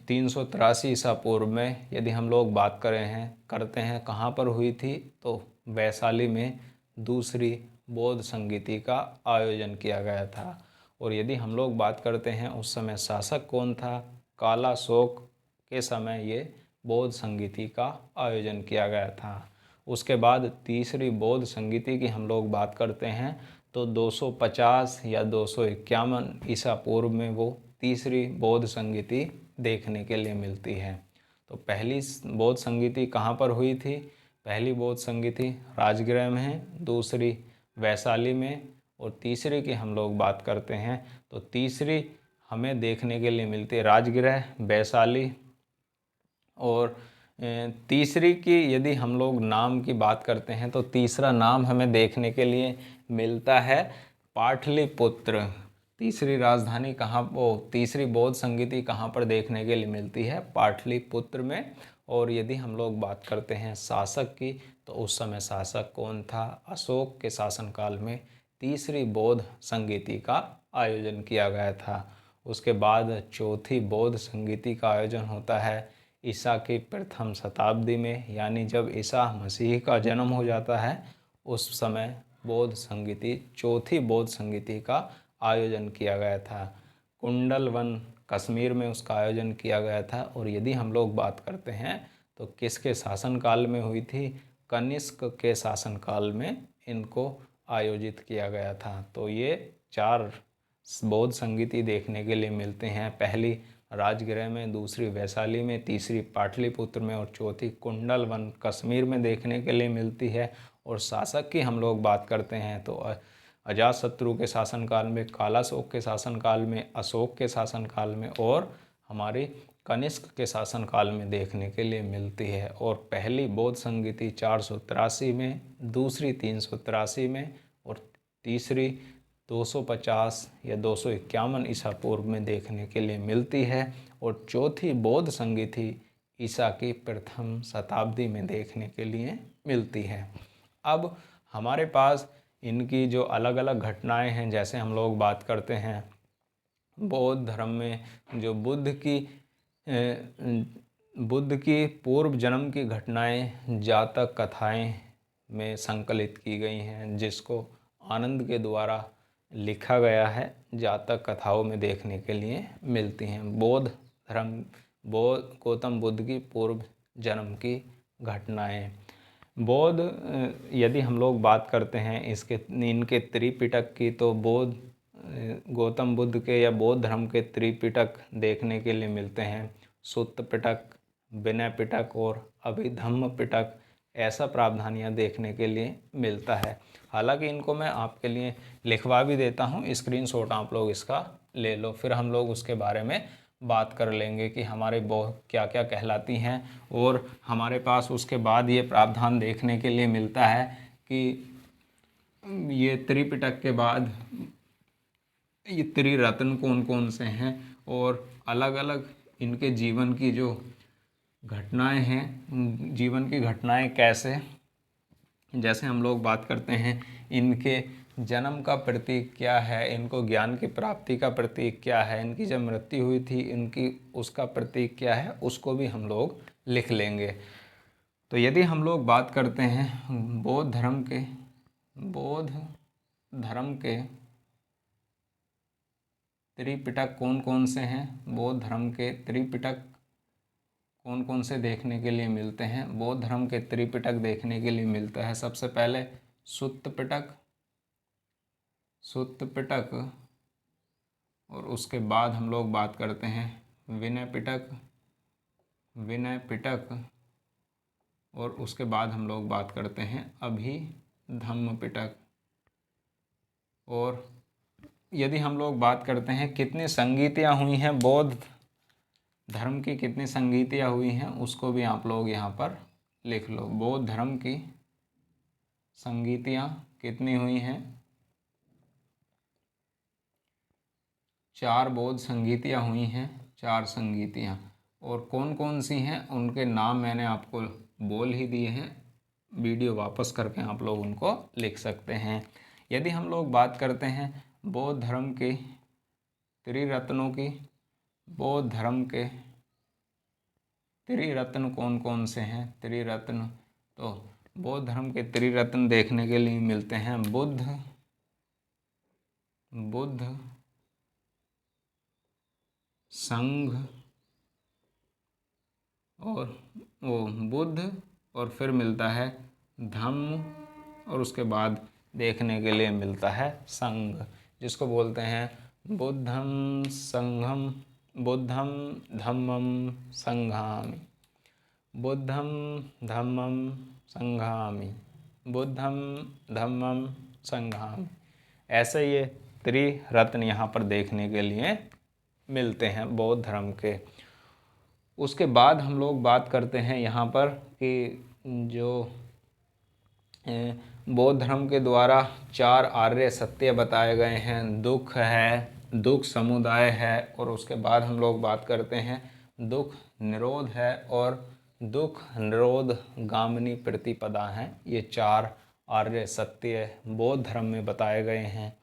383 ईसा पूर्व में यदि हम लोग बात करते हैं कहाँ पर हुई थी, तो वैशाली में दूसरी बौद्ध संगीति का आयोजन किया गया था। और यदि हम लोग बात करते हैं उस समय शासक कौन था, कालाशोक के समय ये बौद्ध संगीति का आयोजन किया गया था। उसके बाद तीसरी बौद्ध संगीति की हम लोग बात करते हैं तो 250 या 251 ईसा पूर्व में वो तीसरी बौद्ध संगीति देखने के लिए मिलती है। तो पहली बौद्ध संगीति कहाँ पर हुई थी? पहली बौद्ध संगीति राजगृह में है, दूसरी वैशाली में, और तीसरी की हम लोग बात करते हैं तो तीसरी हमें देखने के लिए मिलती है राजगृह, वैशाली। और तीसरी की यदि हम लोग नाम की बात करते हैं तो तीसरा नाम हमें देखने के लिए मिलता है पाटलिपुत्र। तीसरी राजधानी कहाँ, तीसरी बौद्ध संगीति कहाँ पर देखने के लिए मिलती है? पाटलिपुत्र में। और यदि हम लोग बात करते हैं शासक की, तो उस समय शासक कौन था? अशोक के शासनकाल में तीसरी बौद्ध संगीति का आयोजन किया गया था। उसके बाद चौथी बौद्ध संगीति का आयोजन होता है ईसा की प्रथम शताब्दी में, यानी जब ईसा मसीह का जन्म हो जाता है उस समय बौद्ध संगीति, चौथी बौद्ध संगीति का आयोजन किया गया था। कुंडलवन कश्मीर में उसका आयोजन किया गया था। और यदि हम लोग बात करते हैं तो किसके शासनकाल में हुई थी? कनिष्क के शासनकाल में इनको आयोजित किया गया था। तो ये 4 बौद्ध संगीति देखने के लिए मिलते हैं। पहली राजगृह में, दूसरी वैशाली में, तीसरी पाटलिपुत्र में और चौथी कुंडलवन कश्मीर में देखने के लिए मिलती है। और शासक की हम लोग बात करते हैं तो अजातशत्रु के शासनकाल में, कालाशोक के शासनकाल में, अशोक के शासनकाल में और हमारी कनिष्क के शासनकाल में देखने के लिए मिलती है। और पहली बौद्ध संगीति 483 में, दूसरी 383 में और तीसरी 250 या 251 ईसा पूर्व में देखने के लिए मिलती है। और चौथी बौद्ध संगीति ईसा की प्रथम शताब्दी में देखने के लिए मिलती है। अब हमारे पास इनकी जो अलग अलग घटनाएं हैं, जैसे हम लोग बात करते हैं बौद्ध धर्म में जो बुद्ध की पूर्व जन्म की घटनाएं जातक कथाएं में संकलित की गई हैं, जिसको आनंद के द्वारा लिखा गया है, जातक कथाओं में देखने के लिए मिलती हैं। गौतम बुद्ध की पूर्व जन्म की घटनाएं। यदि हम लोग बात करते हैं इनके त्रिपिटक की, तो गौतम बुद्ध के या बौद्ध धर्म के त्रिपिटक देखने के लिए मिलते हैं। सुत्त पिटक, विनय पिटक और अभिधम्म पिटक, ऐसा प्रावधानियाँ देखने के लिए मिलता है। हालांकि इनको मैं आपके लिए लिखवा भी देता हूँ, स्क्रीनशॉट आप लोग इसका ले लो, फिर हम लोग उसके बारे में बात कर लेंगे कि हमारे क्या क्या कहलाती हैं। और हमारे पास उसके बाद ये प्रावधान देखने के लिए मिलता है कि ये त्रिपिटक के बाद ये त्रिरत्न कौन कौन से हैं और अलग अलग इनके जीवन की जो घटनाएं हैं, जीवन की घटनाएं कैसे, जैसे हम लोग बात करते हैं इनके जन्म का प्रतीक क्या है, इनको ज्ञान की प्राप्ति का प्रतीक क्या है, इनकी जब मृत्यु हुई थी इनकी उसका प्रतीक क्या है, उसको भी हम लोग लिख लेंगे। तो यदि हम लोग बात करते हैं बौद्ध धर्म के त्रिपिटक कौन कौन से हैं, बौद्ध धर्म के त्रिपिटक कौन कौन से देखने के लिए मिलते हैं। बौद्ध धर्म के त्रिपिटक देखने के लिए मिलता है सबसे पहले सुत्त पिटक, और उसके बाद हम लोग बात करते हैं विनय पिटक, और उसके बाद हम लोग बात करते हैं अभिधम्म पिटक। और यदि हम लोग बात करते हैं कितनी संगीतियाँ हुई हैं, बौद्ध धर्म की कितनी संगीतियाँ हुई हैं, उसको भी आप लोग यहाँ पर लिख लो। बौद्ध धर्म की संगीतियाँ कितनी हुई हैं? 4 बौद्ध संगीतियाँ हुई हैं, 4 संगीतियाँ। और कौन कौन सी हैं उनके नाम मैंने आपको बोल ही दिए हैं, वीडियो वापस करके आप लोग उनको लिख सकते हैं। यदि हम लोग बात करते हैं बौद्ध धर्म के त्रिरत्नों की, बौद्ध धर्म के त्रिरत्न कौन कौन से हैं? त्रिरत्न, तो बौद्ध धर्म के त्रिरत्न देखने के लिए मिलते हैं बुद्ध, संघ और बुद्ध, और फिर मिलता है धम्म, और उसके बाद देखने के लिए मिलता है संघ, जिसको बोलते हैं बुद्धं धम्मं संघामि, बुद्धं धम्मं संघामि, बुद्धं धम्मं संघामि। ऐसे ये त्रिरत्न यहाँ पर देखने के लिए मिलते हैं बौद्ध धर्म के। उसके बाद हम लोग बात करते हैं यहाँ पर कि जो बौद्ध धर्म के द्वारा 4 आर्य सत्य बताए गए हैं, दुख है, दुख समुदाय है, और उसके बाद हम लोग बात करते हैं दुख निरोध है और दुख, निरोध, गामिनी प्रतिपदा हैं। ये 4 आर्य सत्य बौद्ध धर्म में बताए गए हैं।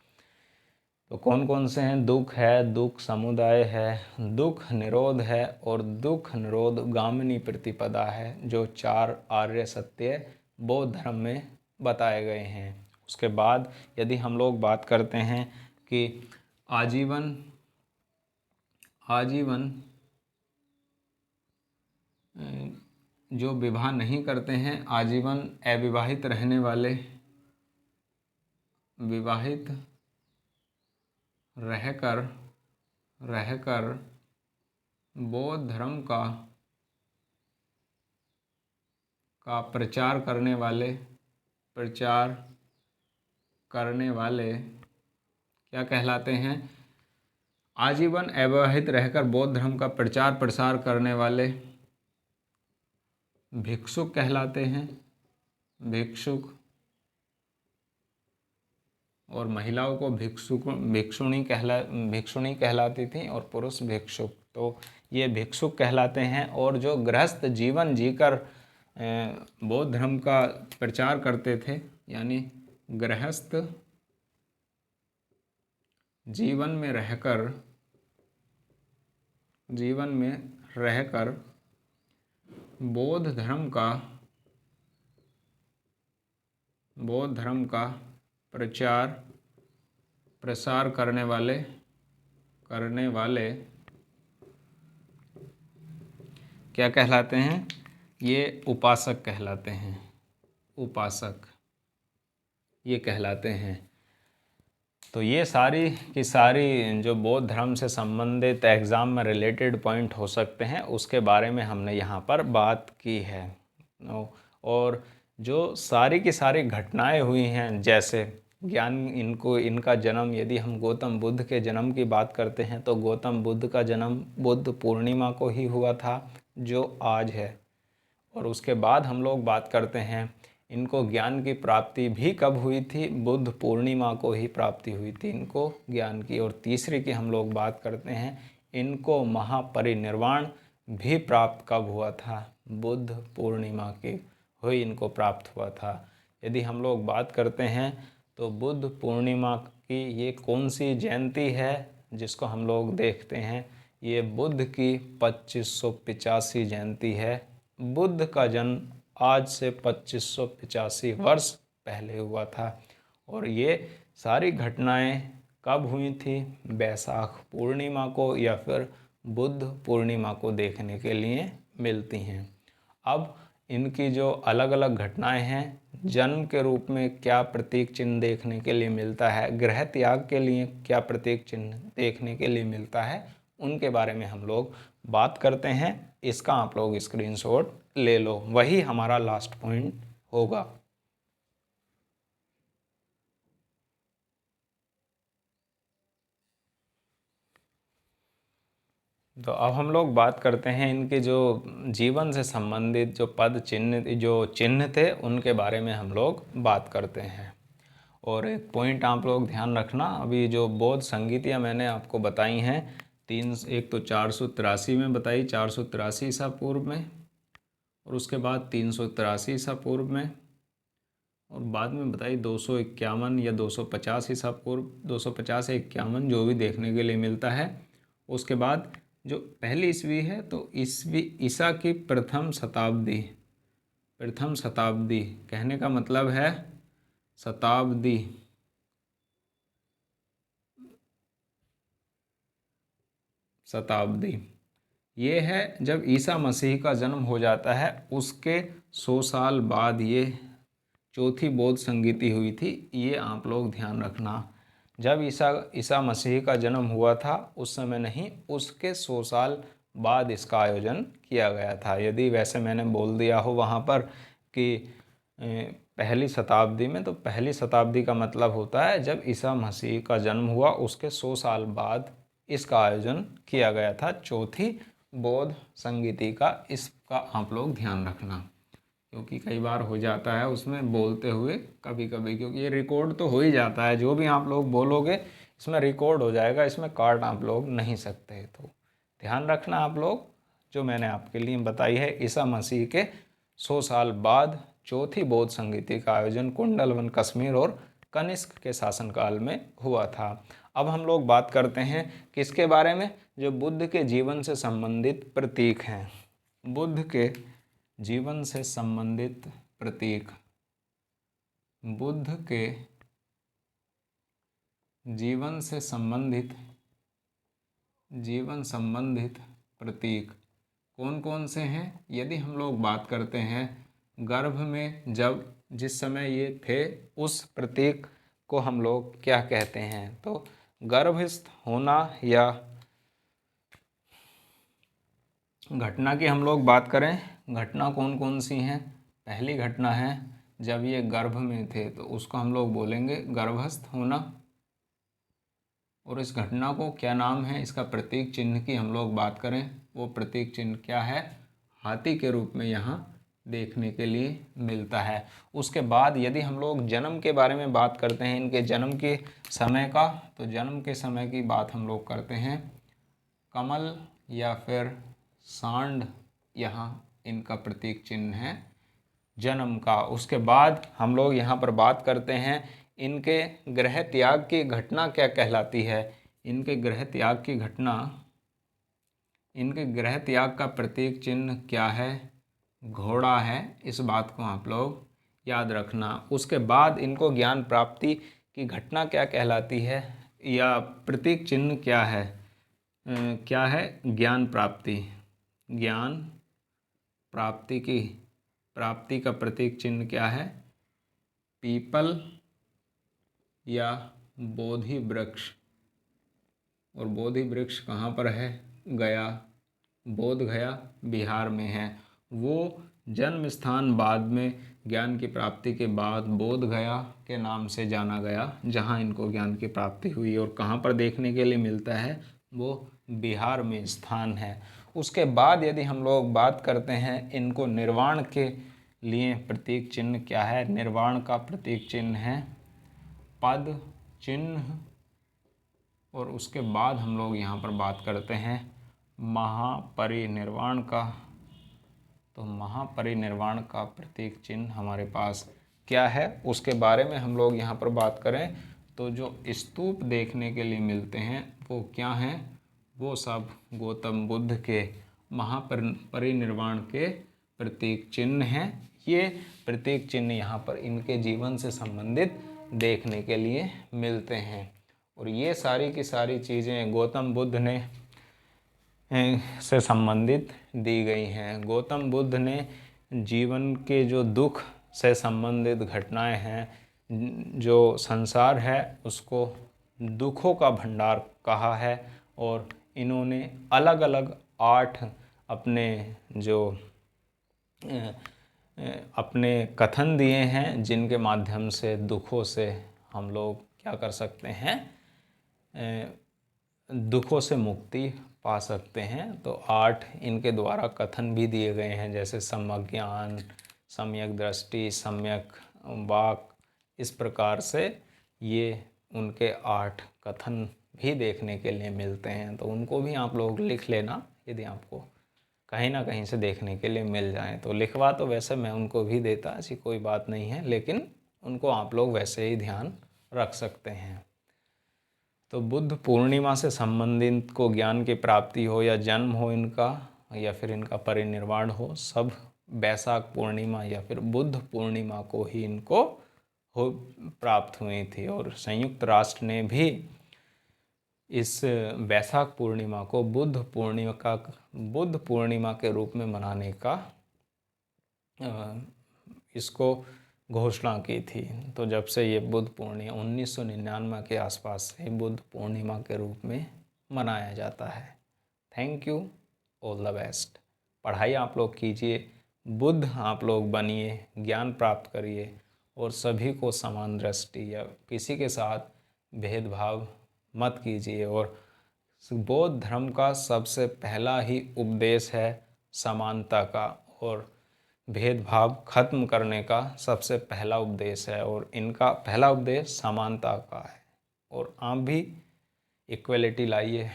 तो कौन कौन से हैं? दुख है, दुख समुदाय है, दुख निरोध है और दुख निरोध गामिनी प्रतिपदा है, जो 4 आर्य सत्य बौद्ध धर्म में बताए गए हैं। उसके बाद यदि हम लोग बात करते हैं कि आजीवन जो विवाह नहीं करते हैं, आजीवन अविवाहित रहने वाले, विवाहित रहकर बौद्ध धर्म का प्रचार करने वाले क्या कहलाते हैं? आजीवन अविवाहित रहकर बौद्ध धर्म का प्रचार प्रसार करने वाले भिक्षुक कहलाते हैं। भिक्षुक, और महिलाओं को भिक्षुणी कहलाती थी और पुरुष भिक्षुक। तो ये भिक्षुक कहलाते हैं। और जो गृहस्थ जीवन जीकर बौद्ध धर्म का प्रचार करते थे, यानी गृहस्थ जीवन में रहकर बौद्ध धर्म का प्रचार प्रसार करने वाले क्या कहलाते हैं? ये उपासक कहलाते हैं। उपासक ये कहलाते हैं। तो ये सारी की सारी जो बौद्ध धर्म से संबंधित एग्ज़ाम में रिलेटेड पॉइंट हो सकते हैं, उसके बारे में हमने यहाँ पर बात की है। और जो सारी की सारी घटनाएं हुई हैं, जैसे इनका जन्म, यदि हम गौतम बुद्ध के जन्म की बात करते हैं तो गौतम बुद्ध का जन्म बुद्ध पूर्णिमा को ही हुआ था, जो आज है। और उसके बाद हम लोग बात करते हैं इनको ज्ञान की प्राप्ति भी कब हुई थी? बुद्ध पूर्णिमा को ही प्राप्ति हुई थी इनको ज्ञान की। और तीसरी की हम लोग बात करते हैं, इनको महापरिनिर्वाण भी प्राप्त कब हुआ था? बुद्ध पूर्णिमा की हुई इनको प्राप्त हुआ था। यदि हम लोग बात करते हैं तो बुद्ध पूर्णिमा की ये कौन सी जयंती है जिसको हम लोग देखते हैं? ये बुद्ध की 2585 जयंती है। बुद्ध का जन्म आज से 2585 वर्ष पहले हुआ था। और ये सारी घटनाएं कब हुई थी? बैसाख पूर्णिमा को या फिर बुद्ध पूर्णिमा को देखने के लिए मिलती हैं। अब इनकी जो अलग अलग घटनाएं हैं, जन्म के रूप में क्या प्रतीक चिन्ह देखने के लिए मिलता है, गृह त्याग के लिए क्या प्रतीक चिन्ह देखने के लिए मिलता है, उनके बारे में हम लोग बात करते हैं। इसका आप लोग स्क्रीनशॉट ले लो, वही हमारा लास्ट पॉइंट होगा। तो अब हम लोग बात करते हैं इनके जो जीवन से संबंधित जो पद चिन्ह थे, उनके बारे में हम लोग बात करते हैं। और एक पॉइंट आप लोग ध्यान रखना, अभी जो बौद्ध संगीतियाँ मैंने आपको बताई हैं, एक तो 483 में बताई, 483 ईसा पूर्व में, और उसके बाद 383 ईसा पूर्व में, और बाद में बताई 251 या 250 ईसा पूर्व, 250 या 51 जो भी देखने के लिए मिलता है। उसके बाद जो पहली ईस्वी है तो ईसा की प्रथम शताब्दी कहने का मतलब है शताब्दी ये है जब ईसा मसीह का जन्म हो जाता है, उसके 100 साल बाद ये चौथी बौद्ध संगीति हुई थी। ये आप लोग ध्यान रखना, जब ईसा मसीह का जन्म हुआ था उस समय नहीं, उसके 100 साल बाद इसका आयोजन किया गया था। यदि वैसे मैंने बोल दिया हो वहाँ पर कि पहली शताब्दी में, तो पहली शताब्दी का मतलब होता है जब ईसा मसीह का जन्म हुआ उसके 100 साल बाद इसका आयोजन किया गया था, चौथी बौद्ध संगीति का। इसका आप लोग ध्यान रखना, क्योंकि कई बार हो जाता है उसमें बोलते हुए कभी कभी, क्योंकि ये रिकॉर्ड तो हो ही जाता है, जो भी आप लोग बोलोगे इसमें रिकॉर्ड हो जाएगा, इसमें काट आप लोग नहीं सकते। तो ध्यान रखना आप लोग, जो मैंने आपके लिए बताई है, ईसा मसीह के 100 साल बाद चौथी बौद्ध संगीति का आयोजन कुंडलवन कश्मीर और कनिष्क के शासनकाल में हुआ था। अब हम लोग बात करते हैं किसके बारे में, जो बुद्ध के जीवन से संबंधित प्रतीक हैं। बुद्ध के जीवन से संबंधित प्रतीक, बुद्ध के जीवन संबंधित प्रतीक कौन कौन से हैं। यदि हम लोग बात करते हैं गर्भ में जिस समय ये थे, उस प्रतीक को हम लोग क्या कहते हैं, तो गर्भस्थ होना, या घटना की हम लोग बात करें, घटना कौन कौन सी हैं। पहली घटना है जब ये गर्भ में थे, तो उसको हम लोग बोलेंगे गर्भस्थ होना। और इस घटना को क्या नाम है, इसका प्रतीक चिन्ह की हम लोग बात करें, वो प्रतीक चिन्ह क्या है, हाथी के रूप में यहाँ देखने के लिए मिलता है। उसके बाद यदि हम लोग जन्म के बारे में बात करते हैं, इनके जन्म के समय का, तो जन्म के समय की बात हम लोग करते हैं, कमल या फिर सांड यहाँ इनका प्रतीक चिन्ह है जन्म का। उसके बाद हम लोग यहाँ पर बात करते हैं इनके गृह त्याग की घटना क्या कहलाती है। इनके गृह त्याग की घटना, इनके गृह त्याग का प्रतीक चिन्ह क्या है, घोड़ा है। इस बात को आप लोग याद रखना। उसके बाद इनको ज्ञान प्राप्ति की घटना क्या कहलाती है, या प्रतीक चिन्ह क्या है, क्या है, ज्ञान प्राप्ति। ज्ञान प्राप्ति का प्रतीक चिन्ह क्या है, पीपल या बोधि वृक्ष। और बोधि वृक्ष कहाँ पर है, गया, बोध गया बिहार में है। वो जन्म स्थान बाद में ज्ञान की प्राप्ति के बाद बोध गया के नाम से जाना गया, जहाँ इनको ज्ञान की प्राप्ति हुई। और कहाँ पर देखने के लिए मिलता है, वो बिहार में स्थान है। उसके बाद यदि हम लोग बात करते हैं इनको निर्वाण के लिए प्रतीक चिन्ह क्या है, निर्वाण का प्रतीक चिन्ह है पद चिन्ह। और उसके बाद हम लोग यहाँ पर बात करते हैं महापरिनिर्वाण का। तो महापरिनिर्वाण का प्रतीक चिन्ह हमारे पास क्या है, उसके बारे में हम लोग यहाँ पर बात करें तो जो स्तूप देखने के लिए मिलते हैं वो क्या हैं, वो सब गौतम बुद्ध के महापरिनिर्वाण के प्रतीक चिन्ह हैं। ये प्रतीक चिन्ह यहाँ पर इनके जीवन से संबंधित देखने के लिए मिलते हैं। और ये सारी की सारी चीज़ें गौतम बुद्ध ने से संबंधित दी गई हैं। गौतम बुद्ध ने जीवन के जो दुख से संबंधित घटनाएं हैं, जो संसार है उसको दुखों का भंडार कहा है। और इन्होंने अलग अलग 8 अपने कथन दिए हैं, जिनके माध्यम से दुखों से हम लोग क्या कर सकते हैं, दुखों से मुक्ति पा सकते हैं। तो 8 इनके द्वारा कथन भी दिए गए हैं, जैसे सम्यक ज्ञान, सम्यक दृष्टि, सम्यक वाक। इस प्रकार से ये उनके 8 कथन भी देखने के लिए मिलते हैं। तो उनको भी आप लोग लिख लेना, यदि आपको कहीं ना कहीं से देखने के लिए मिल जाए। तो लिखवा तो वैसे मैं उनको भी देता, ऐसी कोई बात नहीं है, लेकिन उनको आप लोग वैसे ही ध्यान रख सकते हैं। तो बुद्ध पूर्णिमा से संबंधित को ज्ञान की प्राप्ति हो या जन्म हो इनका, या फिर इनका परिनिर्वाण हो, सब बैसाख पूर्णिमा या फिर बुद्ध पूर्णिमा को ही इनको प्राप्त हुई थी। और संयुक्त राष्ट्र ने भी इस बैसाख पूर्णिमा को बुद्ध पूर्णिमा के रूप में मनाने का इसको घोषणा की थी। तो जब से ये बुद्ध पूर्णिमा 1999 के आसपास से बुद्ध पूर्णिमा के रूप में मनाया जाता है। Thank you, all the best. पढ़ाई आप लोग कीजिए, बुद्ध आप लोग बनिए, ज्ञान प्राप्त करिए और सभी को समान दृष्टि या किसी के साथ भेदभाव मत कीजिए। और बौद्ध धर्म का सबसे पहला ही उपदेश है समानता का, और भेदभाव खत्म करने का सबसे पहला उपदेश है। और इनका पहला उपदेश समानता का है। और आप भी इक्वलिटी लाइए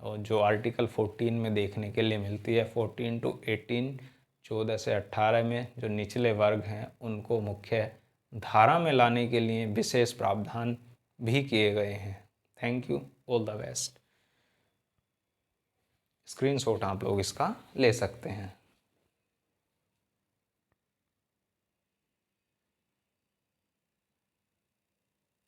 और जो आर्टिकल 14 में देखने के लिए मिलती है, 14 to 18, 14 से 18 में जो निचले वर्ग हैं उनको मुख्य धारा में लाने के लिए विशेष प्रावधान भी किए गए हैं। Thank you, all the best. Screenshot आप लोग इसका ले सकते हैं।